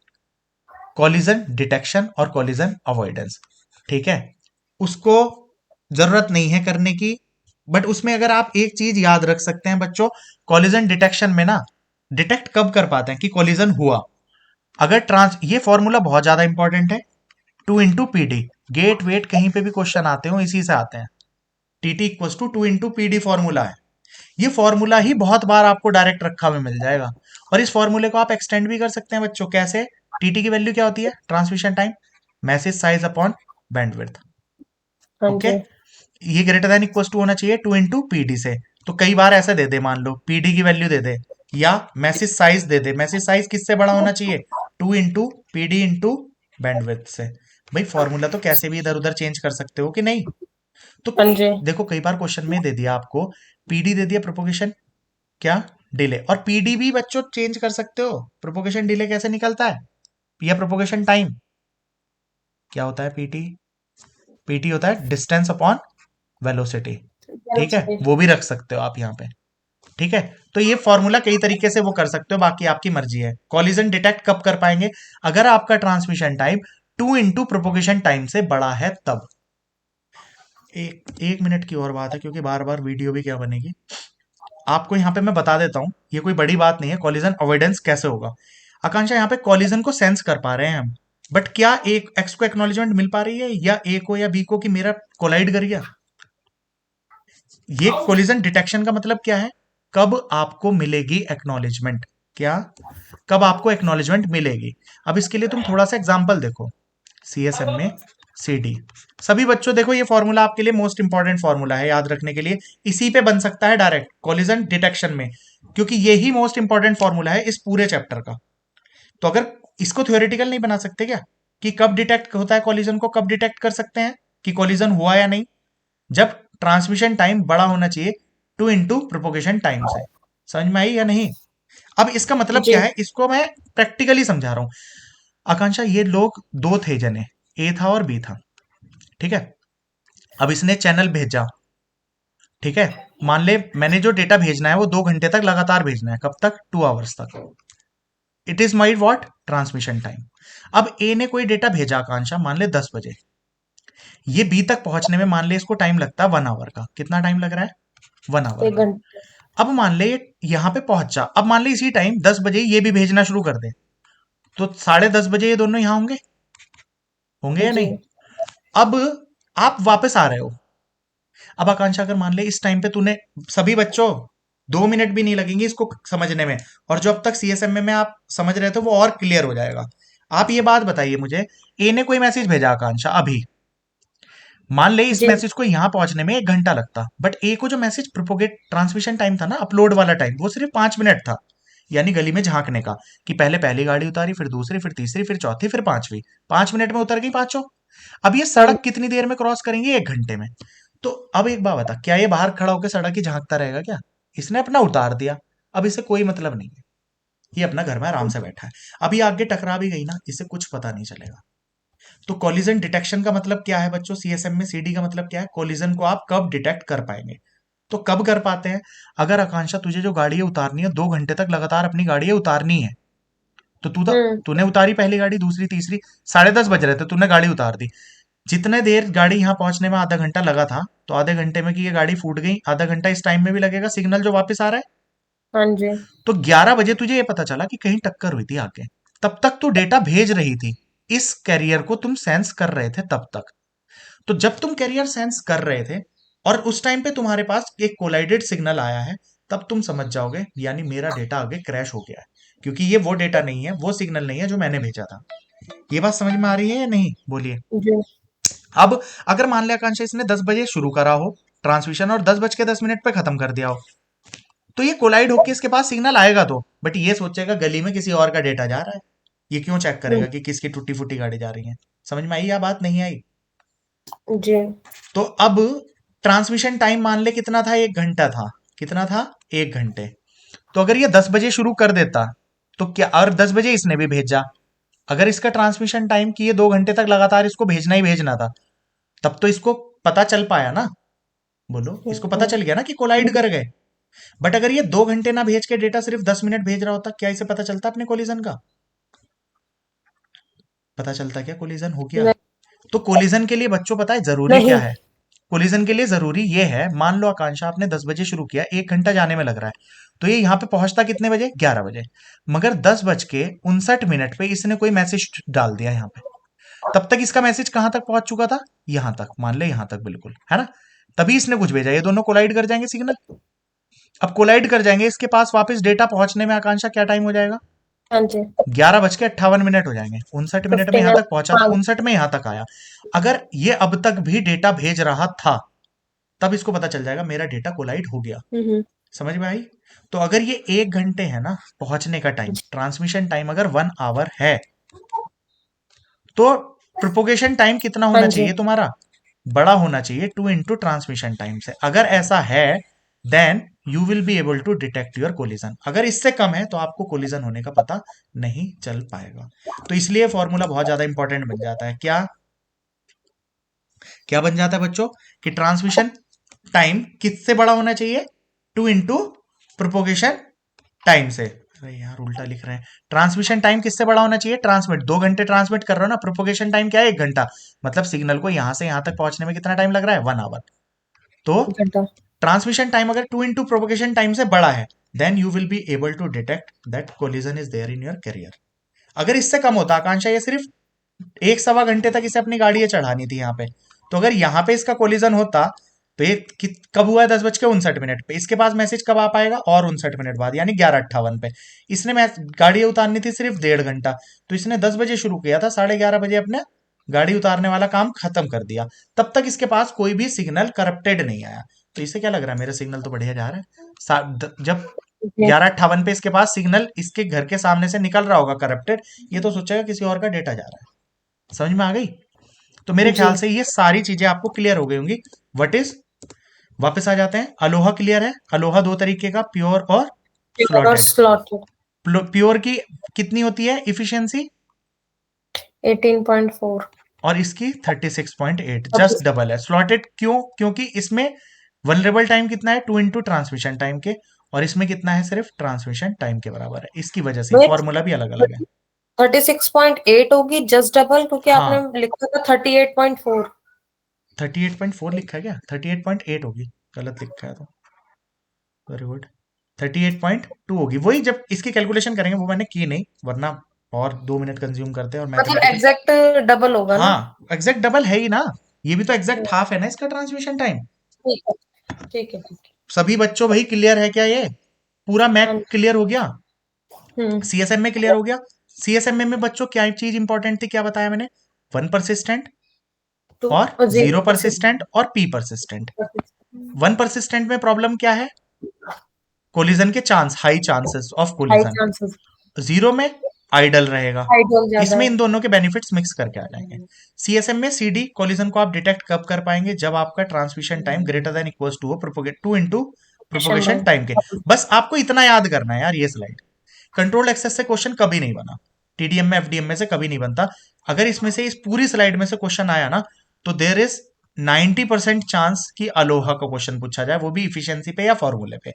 कॉलिजन डिटेक्शन और कॉलिजन अवॉइडेंस। ठीक है, उसको जरूरत नहीं है करने की, बट उसमें अगर आप एक चीज याद रख सकते हैं बच्चों, कॉलिजन डिटेक्शन में ना डिटेक्ट कब कर पाते हैं कि कॉलिजन हुआ, अगर ये फॉर्मूला बहुत ज्यादा इंपॉर्टेंट है, 2 × PD। गेट वेट कहीं पे भी क्वेश्चन आते हो इसी से आते हैं, TT equal to 2 × PD formula है। ये फॉर्मूला ही बहुत बार आपको डायरेक्ट रखा हुआ मिल जाएगा, और इस फॉर्मूले को आप एक्सटेंड भी कर सकते हैं बच्चों। कैसे? टीटी की वैल्यू क्या होती है, transmission time, message size upon bandwidth. Okay, ये ग्रेटर देन इक्वल टू होना चाहिए 2 × PD से। तो कई बार ऐसा दे दे, मान लो पीडी की वैल्यू दे दे या मैसेज साइज दे दे, मैसेज साइज किससे बड़ा होना चाहिए, 2 × PD × बैंडविड्थ से। भाई फॉर्मूला तो कैसे भी इधर उधर चेंज कर सकते हो कि नहीं? तो देखो कई बार क्वेश्चन में दे दिया आपको, पीडी दे दिया प्रोपोगेशन क्या, डिले, और पीडी भी बच्चों चेंज कर सकते हो। प्रोपोगेशन डिले कैसे निकलता है, या प्रोपोगेशन टाइम क्या होता है, पीटी, पीटी होता है डिस्टेंस अपॉन वेलोसिटी। ठीक है, वो भी रख सकते हो आप यहाँ पे। ठीक है, तो ये फॉर्मूला कई तरीके से वो कर सकते हो, बाकी आपकी मर्जी है। कॉलिजन डिटेक्ट कब कर पाएंगे, अगर आपका ट्रांसमिशन टाइम 2 × प्रोपोगेशन टाइम से बड़ा है तब। एक मिनट की और बात है, क्योंकि बार बार वीडियो भी क्या बनेगी, आपको यहाँ पे मैं बता देता हूँ, ये कोई बड़ी बात नहीं है। कॉलिजन अवॉइडेंस कैसे होगा, आकांक्षा यहाँ पे कॉलिजन को सेंस कर पा रहे हैं हम, बट क्या एक एक्स को एक्नॉलेजमेंट मिल पा रही है, या ए को या बी को कि मेरा कोलाइड कर गया? ये कॉलिजन डिटेक्शन का मतलब क्या है, कब आपको मिलेगी एक्नॉलेजमेंट, क्या कब आपको एक्नॉलेजमेंट मिलेगी। अब इसके लिए तुम थोड़ा सा एग्जांपल देखो, सीएसएम में सी डी। सभी बच्चों देखो, ये फॉर्मूला आपके लिए मोस्ट इंपॉर्टेंट फॉर्मूला है याद रखने के लिए। इसी पे बन सकता है डायरेक्ट कोलिजन डिटेक्शन में, क्योंकि यही मोस्ट इंपॉर्टेंट फॉर्मूला है इस पूरे चैप्टर का। तो अगर इसको थ्योरेटिकल नहीं बना सकते क्या, कि कब डिटेक्ट होता है कॉलिजन को, कब डिटेक्ट कर सकते हैं कि कॉलिजन हुआ या नहीं? जब ट्रांसमिशन टाइम बड़ा होना चाहिए 2 × प्रोपोगेशन टाइम से। समझ में आई या नहीं? अब इसका मतलब जी क्या है, इसको मैं प्रैक्टिकली समझा रहा हूं। आकांक्षा, ये लोग दो थे जने, ए था और बी था, ठीक है। अब इसने चैनल भेजा, ठीक है। मान ले मैंने जो डेटा भेजना है वो 2 घंटे तक लगातार भेजना है। कब तक? 2 आवर्स तक। It is my what? Transmission time. अब ए ने कोई डेटा भेजा आकांक्षा, मान ले 10 बजे। ये बी तक पहुंचने में मान ले इसको टाइम लगता है 1 आवर का। कितना टाइम लग रहा है? 1 आवर 1 का। घंटे। अब मान ले यहां पे पहुंचा, अब मान ले इसी टाइम 10 बजे ये भी भेजना शुरू कर दे, तो 10:30 बजे ये दोनों यहां होंगे, होंगे या जी नहीं? अब आप वापस आ रहे हो। अब आकांक्षा, अगर मान ले इस टाइम पे तूने, सभी बच्चों 2 मिनट भी नहीं लगेंगे इसको समझने में, और जो अब तक सीएसएम में आप समझ रहे थे वो और क्लियर हो जाएगा। आप ये बात बताइए मुझे, ए ने कोई मैसेज भेजा आकांक्षा अभी, मान ले इस जी मैसेज को यहां पहुंचने में 1 घंटा लगता, बट ए को जो मैसेज प्रोपोगेट ट्रांसमिशन टाइम था ना, अपलोड वाला टाइम, वो सिर्फ 5 मिनट था। यानी गली में झांकने का, कि पहले पहली गाड़ी उतारी, फिर दूसरी, फिर तीसरी, फिर चौथी, फिर पांचवी। 5 मिनट में उतर गई पांचों। अब ये हाँ सड़क कितनी देर में क्रॉस करेंगे? 1 घंटे में। तो अब एक बात बता, क्या ये बाहर खड़ा होकर सड़क ही झांकता रहेगा क्या? इसने अपना उतार दिया, अब इसे कोई मतलब नहीं है, ये अपना घर में आराम से बैठा है। अब ये आगे टकरा भी गई ना, इसे कुछ पता नहीं चलेगा। तो कोलिजन डिटेक्शन का मतलब क्या है बच्चों? सीएसएम में सीडी का मतलब क्या है? कोलिजन को आप कब डिटेक्ट कर पाएंगे? तो कब कर पाते हैं? अगर आकांक्षा तुझे जो गाड़ी उतारनी है, 2 घंटे तक लगातार अपनी गाड़ी उतारनी है, तो हम्म तूने उतारी पहली गाड़ी, दूसरी, तीसरी, 10:30 बज रहे थे, तूने गाड़ी उतार दी। जितने देर गाड़ी यहां पहुंचने में आधा घंटा लगा था, तो आधे घंटे में कि ये गाड़ी फूट गई, आधा घंटा इस टाइम में भी लगेगा सिग्नल जो वापस आ रहा है। हाँ जी तो 11 बजे तुझे ये पता चला कि कहीं टक्कर हुई थी आगे, तब तक तू डेटा भेज रही थी, इस कैरियर को तुम सेंस कर रहे थे तब तक। तो जब तुम कैरियर सेंस कर रहे थे और उस टाइम पे तुम्हारे पास एक कोलाइडेड सिग्नल आया है, तब तुम समझ जाओगे यानी मेरा डेटा आगे क्रैश हो गया है, क्योंकि ये वो डेटा नहीं है, वो सिग्नल नहीं है जो मैंने भेजा था। ये बात समझ में आ रही है या नहीं? बोलिए। जी अब अगर मान लिया आकांक्षा इसने 10 बजे शुरू करा हो ट्रांसमिशन और 10:10 पे खत्म कर दिया हो, तो ये कोलाइड होके इसके पास सिग्नल आएगा, तो बट ये सोचेगा गली में किसी और का डेटा जा रहा है, ये क्यों चेक करेगा कि किसकी टूटी फूटी गाड़ी जा रही है? समझ में आई या बात नहीं आई? जी तो अब ट्रांसमिशन टाइम मान ले कितना था? 1 घंटा था। कितना था? 1 घंटे। तो अगर ये 10 बजे शुरू कर देता, तो क्या, और 10 बजे इसने भी भेजा, अगर इसका ट्रांसमिशन टाइम की ये 2 घंटे तक लगातार इसको भेजना ही भेजना था, तब तो इसको पता चल पाया ना। बोलो, इसको पता चल गया ना कि कोलाइड कर गए। बट अगर ये 2 घंटे ना भेज के डेटा सिर्फ 10 मिनट भेज रहा होता, क्या इसे पता चलता अपने कोलिजन का? पता चलता क्या कोलिजन हो गया? नहीं तो कोलिजन के लिए बच्चों पता है जरूरी क्या नहीं है? कोलिजन के लिए जरूरी ये है, मान लो आकांक्षा आपने 10 बजे शुरू किया, 1 घंटा जाने में लग रहा है, तो ये यहां पे पहुंचता कितने बजे? 11 बजे। मगर 10:59 पे इसने कोई मैसेज डाल दिया यहां पे, तब तक इसका मैसेज कहां तक पहुंच चुका था? यहां तक, मान ले यहां तक, बिल्कुल है ना। तभी इसने कुछ भेजा, ये दोनों कोलाइड कर जाएंगे सिग्नल। अब कोलाइड कर जाएंगे, इसके पास वापस डेटा पहुंचने में आकांक्षा क्या टाइम हो जाएगा? हाँ जी 11:58 हो जाएंगे। 59 मिनट में 15 यहां तक पहुंचा, तो हाँ 59 में यहां तक आया। अगर ये अब तक भी डेटा भेज रहा था, तब इसको पता चल जाएगा मेरा डेटा कोलाइड हो गया। हम्म समझ में आई? तो अगर ये 1 घंटे है ना पहुंचने का टाइम, ट्रांसमिशन टाइम अगर 1 आवर है, तो प्रोपोगेशन टाइम कितना हाँ होना जी चाहिए तुम्हारा? बड़ा होना चाहिए 2 × ट्रांसमिशन टाइम से। अगर ऐसा है, then you will be able to detect your collision. अगर इससे कम है तो आपको कोलिजन होने का पता नहीं चल पाएगा। तो इसलिए फॉर्मूला बहुत ज्यादा इंपॉर्टेंट बन जाता है। क्या क्या बन जाता है बच्चों? कि ट्रांसमिशन टाइम किससे बड़ा होना चाहिए? 2 × प्रोपोगेशन टाइम से। अरे यार उल्टा लिख रहे हैं। ट्रांसमिशन टाइम किससे बड़ा होना चाहिए? ट्रांसमिट 2 घंटे ट्रांसमिट कर रहे हो ना, प्रोपोगेशन टाइम क्या है? 1 घंटा। मतलब सिग्नल को यहां से यहां तक पहुंचने में कितना टाइम लग रहा है? 1 आवर। तो 1 घंटा ट्रांसमिशन टाइम अगर 2 × प्रोपोगेशन टाइम से बड़ा है, then you will be able to detect that collision is there in your carrier. अगर इससे कम होता आकांक्षा, ये सिर्फ 1-1.25 घंटे तक इसे अपनी गाड़ी चढ़ानी थी यहाँ पे, तो अगर यहाँ पे इसका कोलिजन होता, तो ये कब हुआ है? 10:59 पे। इसके पास मैसेज कब आ पाएगा? और 59 मिनट बाद, यानी 11:58 पे। इसने गाड़ी उतारनी थी सिर्फ 1.5 घंटा, तो इसने 10 बजे शुरू किया था, 11:30 बजे अपने गाड़ी उतारने वाला काम खत्म कर दिया, तब तक इसके पास कोई भी सिग्नल करप्टेड नहीं आया। तो इसे क्या लग रहा है, मेरा सिग्नल तो बढ़िया जा रहा है। जब Okay. 11:58 पे इसके पास सिग्नल इसके घर के सामने से निकल रहा होगा करप्टेड, ये तो सोचेगा किसी और का डेटा जा रहा है। समझ में आ गई? तो मेरे जी ख्याल से ये सारी चीजें आपको क्लियर हो गई होंगी। व्हाट इज, वापस आ जाते हैं, अलोहा क्लियर है। अलोहा दो तरीके का, प्योर और और स्लॉटेड। स्लॉटेड प्योर की कितनी होती है इफिशियंसी, 18.4 और इसकी 36.8, जस्ट डबल है। स्लॉटेड क्यों? क्योंकि इसमें वनरेबल टाइम कितना है, 2 इंटू ट्रांसमिशन टाइम के, और इसमें कितना है, सिर्फ ट्रांसमिशन टाइम के बराबर है। इसकी वजह से फॉर्मूला भी अलग अलग है। 36.8 होगी जस्ट डबल, क्योंकि हाँ, आपने लिखा था 38.4। 38.4 लिखा है क्या? 38.8 होगी, गलत लिखा है तो। Very good. 38.2 होगी वही। जब इसकी कैलकुलेशन करेंगे, वो मैंने की नहीं, वरना और 2 मिनट कंज्यूम करते हैं और मतलब मैथमेटिकल। एग्जैक्ट डबल होगा ना? हाँ, एग्जैक्ट डबल है ही ना, ये भी तो एग्जैक्ट हाफ है ना इसका ट्रांसमिशन टाइम। ठीक है ठीक है ठीक है। सभी बच्चों भाई क्लियर है क्या? ये पूरा मैथ हाँ, क्लियर हो गया? हम्म सीएसएम में क्लियर हो गया? सीएसएम में बच्चों क्या चीज इंपॉर्टेंट थी, क्या बताया मैंने? 1 परसिस्टेंट और 0 0%। परसिस्टेंट और पी परसिस्टेंट। 1 परसिस्टेंट में प्रॉब्लम क्या है? कोलिजन के chance, high chances of high collision. Chances. 0 में आइडल रहेगा। आइडियल ज्यादा इसमें है। इन दोनों के बेनिफिट्स मिक्स करके आ जाएंगे। सीएसएम में सीडी कोलिजन को आप डिटेक्ट कब कर पाएंगे, जब आपका transmission time greater than equals to हो 2 इंटू प्रोपोगेशन टाइम के। बस आपको इतना याद करना है यार, ये स्लाइड। कंट्रोल एक्सेस से क्वेश्चन कभी नहीं बना, टीडीएम में एफडीएम में से कभी नहीं बनता। अगर इसमें से इस पूरी स्लाइड में से क्वेश्चन आया ना, तो देर इज 90% चांस कि अलोहा का क्वेश्चन पूछा जाए, वो भी इफिशियंसी पे या फॉर्मूले पे।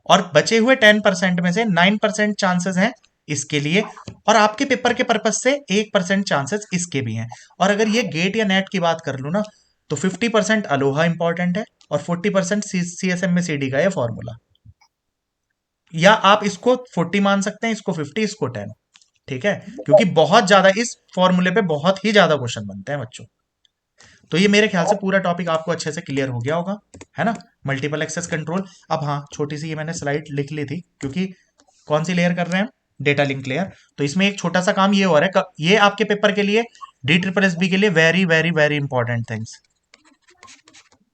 और बचे हुए 10% में से 9% चांसेस हैं इसके लिए, और आपके पेपर के पर्पज से 1% चांसेस इसके भी हैं। और अगर ये गेट या नेट की बात कर लू ना, तो 50% अलोहा इंपॉर्टेंट है और 40% सीएसएम में सीडी का ये फॉर्मूला। या आप इसको 40 मान सकते हैं, इसको 50, इसको 10। ठीक है, क्योंकि बहुत ज्यादा इस फॉर्मूले पे बहुत ही ज्यादा क्वेश्चन बनते हैं बच्चों। तो ये मेरे ख्याल से पूरा टॉपिक आपको अच्छे से क्लियर हो गया होगा, है ना? Multiple access control. अब हाँ, छोटी सी ये मैंने स्लाइड लिख ली थी, क्योंकि कौन सी लेयर कर रहे हैं, डेटा लिंक लेयर। तो इसमें एक छोटा सा काम ये हो रहा है, ये आपके पेपर के लिए, DSSS के लिए very very very important things,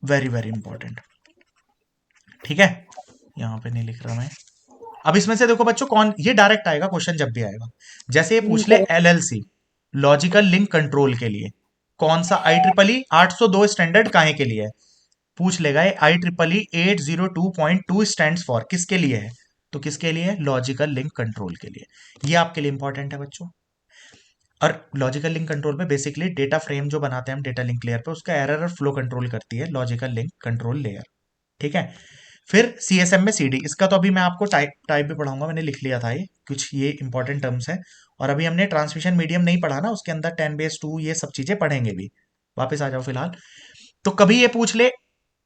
very very important. ठीक है, यहां पे नहीं लिख रहा मैं। अब इसमें से देखो बच्चों, कौन ये डायरेक्ट आएगा क्वेश्चन जब भी आएगा। जैसे ये पूछ ले LLC, लॉजिकल लिंक कंट्रोल के लिए कौन सा IEEE 802 स्टैंडर्ड काहे के लिए है, पूछ लेगा। ये IEEE 802.2 स्टैंड्स फॉर किसके लिए है, तो किसके लिए है, लॉजिकल लिंक कंट्रोल के लिए। ये आपके लिए इंपॉर्टेंट है बच्चों। और लॉजिकल लिंक कंट्रोल में बेसिकली डेटा फ्रेम जो बनाते हैं हम डेटा लिंक लेयर पे, उसका एरर और फ्लो कंट्रोल करती है लॉजिकल लिंक कंट्रोल लेयर। ठीक है, फिर सीएसएम में सीडी, इसका तो अभी मैं आपको टाइप भी पढ़ाऊंगा, मैंने लिख लिया था ये कुछ, ये इंपॉर्टेंट टर्म्स हैं। और अभी हमने ट्रांसमिशन मीडियम नहीं पढ़ा ना, उसके अंदर 10/2 ये सब चीजें पढ़ेंगे भी। वापस आ जाओ फिलहाल। तो कभी ये पूछ ले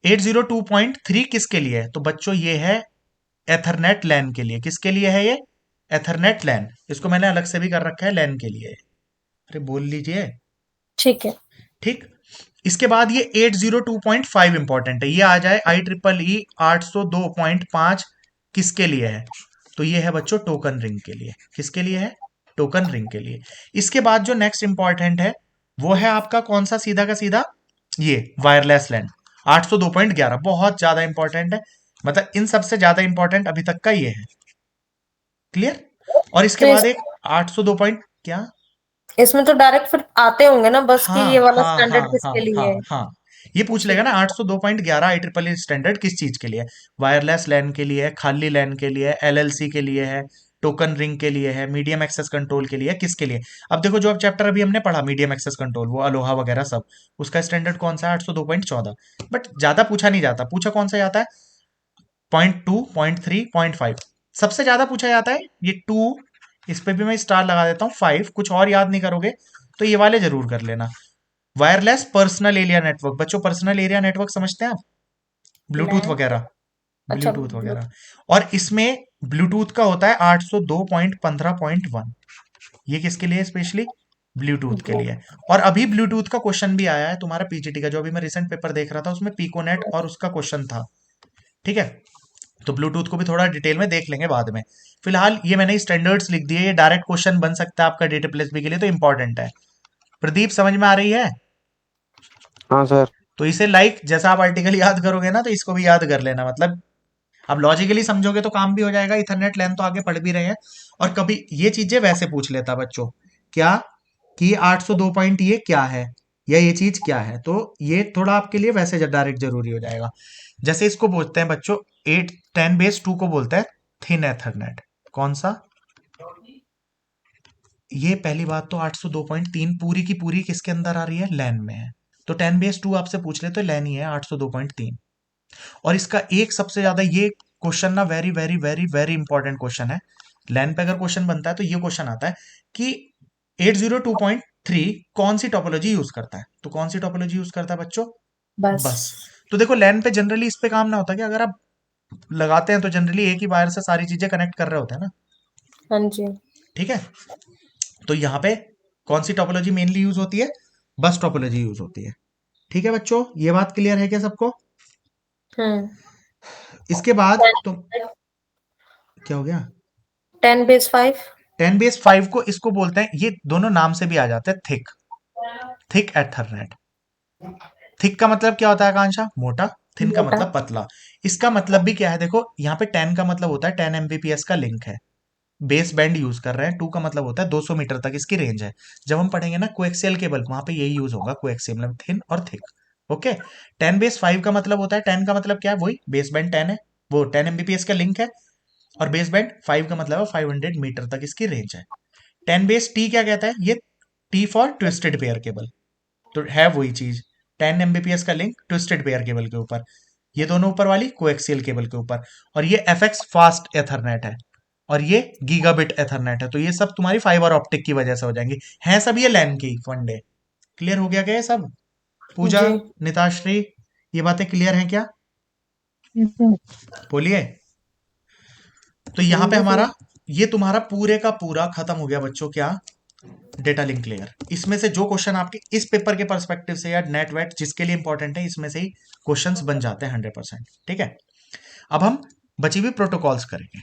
802.3 किसके लिए है, तो बच्चों ये है एथरनेट लैन के लिए। किसके लिए है ये, एथरनेट लैन। इसको मैंने अलग से भी कर रखा है, लैन के लिए। अरे बोल लीजिए। ठीक है। ठीक, इसके बाद ये 802.5 इंपॉर्टेंट है, ये आ जाए IEEE 802.5 किसके लिए है, तो ये है बच्चों टोकन रिंग के लिए। किसके लिए है, टोकन रिंग के लिए। इसके बाद जो नेक्स्ट इंपॉर्टेंट है, वो है आपका कौन सा, सीधा का सीधा ये वायरलेस लैन 802.11, बहुत ज्यादा इंपॉर्टेंट है। मतलब इन सबसे ज्यादा इंपॉर्टेंट अभी तक का ये है। क्लियर? और इसके तो बाद एक 802 क्या, इसमें तो डायरेक्ट फिर आते होंगे ना बस कि हाँ ये वाला हाँ हाँ स्टैंडर्ड हाँ किसके लिए हाँ है। हाँ, ये पूछ लेगा ना 802.11 IEEE स्टैंडर्ड किस चीज के लिए है, वायरलेस लैन के लिए है, खाली लैन के लिए है, LLC के लिए है, टोकन रिंग के लिए है, मीडियम एक्सेस कंट्रोल के लिए है, किसके लिए। अब देखो, जो अब चैप्टर अभी हमने पढ़ा मीडियम एक्सेस कंट्रोल, वो अलोहा वगैरह सब, उसका स्टैंडर्ड कौन सा है, 802.14। बट ज्यादा पूछा नहीं जाता, पूछा कौन सा जाता है, 0.2, 0.3, 0.5 सबसे ज्यादा पूछा जाता है। ये 2, इस पे भी मैं स्टार लगा देता हूँ। 5 कुछ और याद नहीं करोगे तो ये वाले जरूर कर लेना। वायरलेस पर्सनल एरिया नेटवर्क, बच्चों पर्सनल एरिया नेटवर्क समझते हैं आप, ब्लूटूथ मैं वगैरह, अच्छा ब्लूटूथ वगैरह। और इसमें ब्लूटूथ का होता है 802.15.1, ये किसके लिए, स्पेशली ब्लूटूथ के लिए। और अभी ब्लूटूथ का क्वेश्चन भी आया है तुम्हारा पीजीटी का, जो अभी मैं रिसेंट पेपर देख रहा था, उसमें पिकोनेट और उसका क्वेश्चन था। ठीक है, तो ब्लूटूथ को भी थोड़ा डिटेल में देख लेंगे बाद में। फिलहाल ये मैंने स्टैंडर्ड्स लिख दिए, ये डायरेक्ट क्वेश्चन बन सकता है आपका DSSS के लिए, तो इंपॉर्टेंट है। प्रदीप समझ में आ रही है? हाँ सर। तो इसे लाइक जैसा आप आर्टिकल याद करोगे ना, तो इसको भी याद कर लेना। मतलब अब लॉजिकली समझोगे तो काम भी हो जाएगा। इथरनेट लैन तो आगे पढ़ भी रहे हैं। और कभी ये चीजें वैसे पूछ लेता बच्चों, क्या कि 802 पॉइंट ये क्या है, या ये चीज क्या है, तो ये थोड़ा आपके लिए वैसे डायरेक्ट जरूरी हो जाएगा। जैसे इसको बोलते हैं बच्चों 10^2 को बोलते हैं थिन एथरनेट। कौन सा? ये पहली बात तो 802.3 पूरी की पूरी किसके अंदर आ रही है? लैन में है। तो 10^2 आपसे पूछ ले तो लैन ही है 802.3। और इसका एक सबसे ज्यादा ये क्वेश्चन ना very very very very important question है। लैन पे अगर क्वेश्चन बनता है तो ये क्वेश्चन आता है कि 802.3 कौन सी टोपोलॉजी यूज करता है? तो कौन सी टोपोलॉजी यूज करता है बच्चों? बस। बस। तो देखो लैन पे जनरली इस पे काम ना होता कि अगर आप लगाते हैं तो जनरली एक ही वायर से सारी चीजें कनेक्ट कर रहे होते हैं ना। हाँ जी। ठीक है, तो यहाँ पे कौन सी टोपोलॉजी मेनली यूज होती है? बस टोपोलॉजी यूज होती है। ठीक है बच्चों, ये बात क्लियर है क्या सबको? इसके बाद तो क्या हो गया? 10^5। 10^5 को इसको बोलते हैं, ये दोनों नाम से भी आ जाते हैं, थिक एथरनेट। थिक का मतलब क्या होता है आकांक्षा? मोटा। थिन का मोटा। मतलब पतला। इसका मतलब भी क्या है देखो, यहाँ पे 10 का मतलब होता है 10 Mbps का लिंक है, बेस बैंड यूज कर रहे हैं। 2 का मतलब होता है 200 मीटर तक इसकी रेंज है। जब हम पढ़ेंगे ना कोएक्सियल केबल, वहां पे यही यूज होगा, कोएक्सियल मतलब थिन और थिक। ओके। 10^5 का मतलब होता है, 10 का मतलब क्या है? वही बेस बैंड 10 है, वो 10 Mbps का लिंक है। और बेस बैंड 5 का मतलब है 500 मीटर तक इसकी रेंज है। 10^T क्या कहता है? ये T for twisted pair cable, तो है वही चीज। 10 Mbps का लिंक ट्विस्टेड पेयर केबल के ऊपर, ये दोनों ऊपर वाली कोएक्सियल केबल के ऊपर। और ये FX फास्ट एथरनेट है, और ये गीगाबिट एथरनेट है। तो ये सब तुम्हारी फाइबर ऑप्टिक की वजह से हो जाएंगी, हैं सब ये लैन की फंडे। क्लियर हो गया क्या ये सब? पूजा, जी। निताश्री, ये बातें क्लियर हैं क्या? बोलिए। तो यहां पे हमारा ये तुम्हारा पूरे का पूरा खत्म हो गया बच्चों। क्या? Data link layer. इसमें से जो क्वेश्चन आपके इस पेपर के पर्सपेक्टिव से या नेट वेट जिसके लिए इंपॉर्टेंट है, इसमें से ही क्वेश्चंस बन जाते हैं 100%। ठीक है, अब हम बची हुई प्रोटोकॉल्स करेंगे।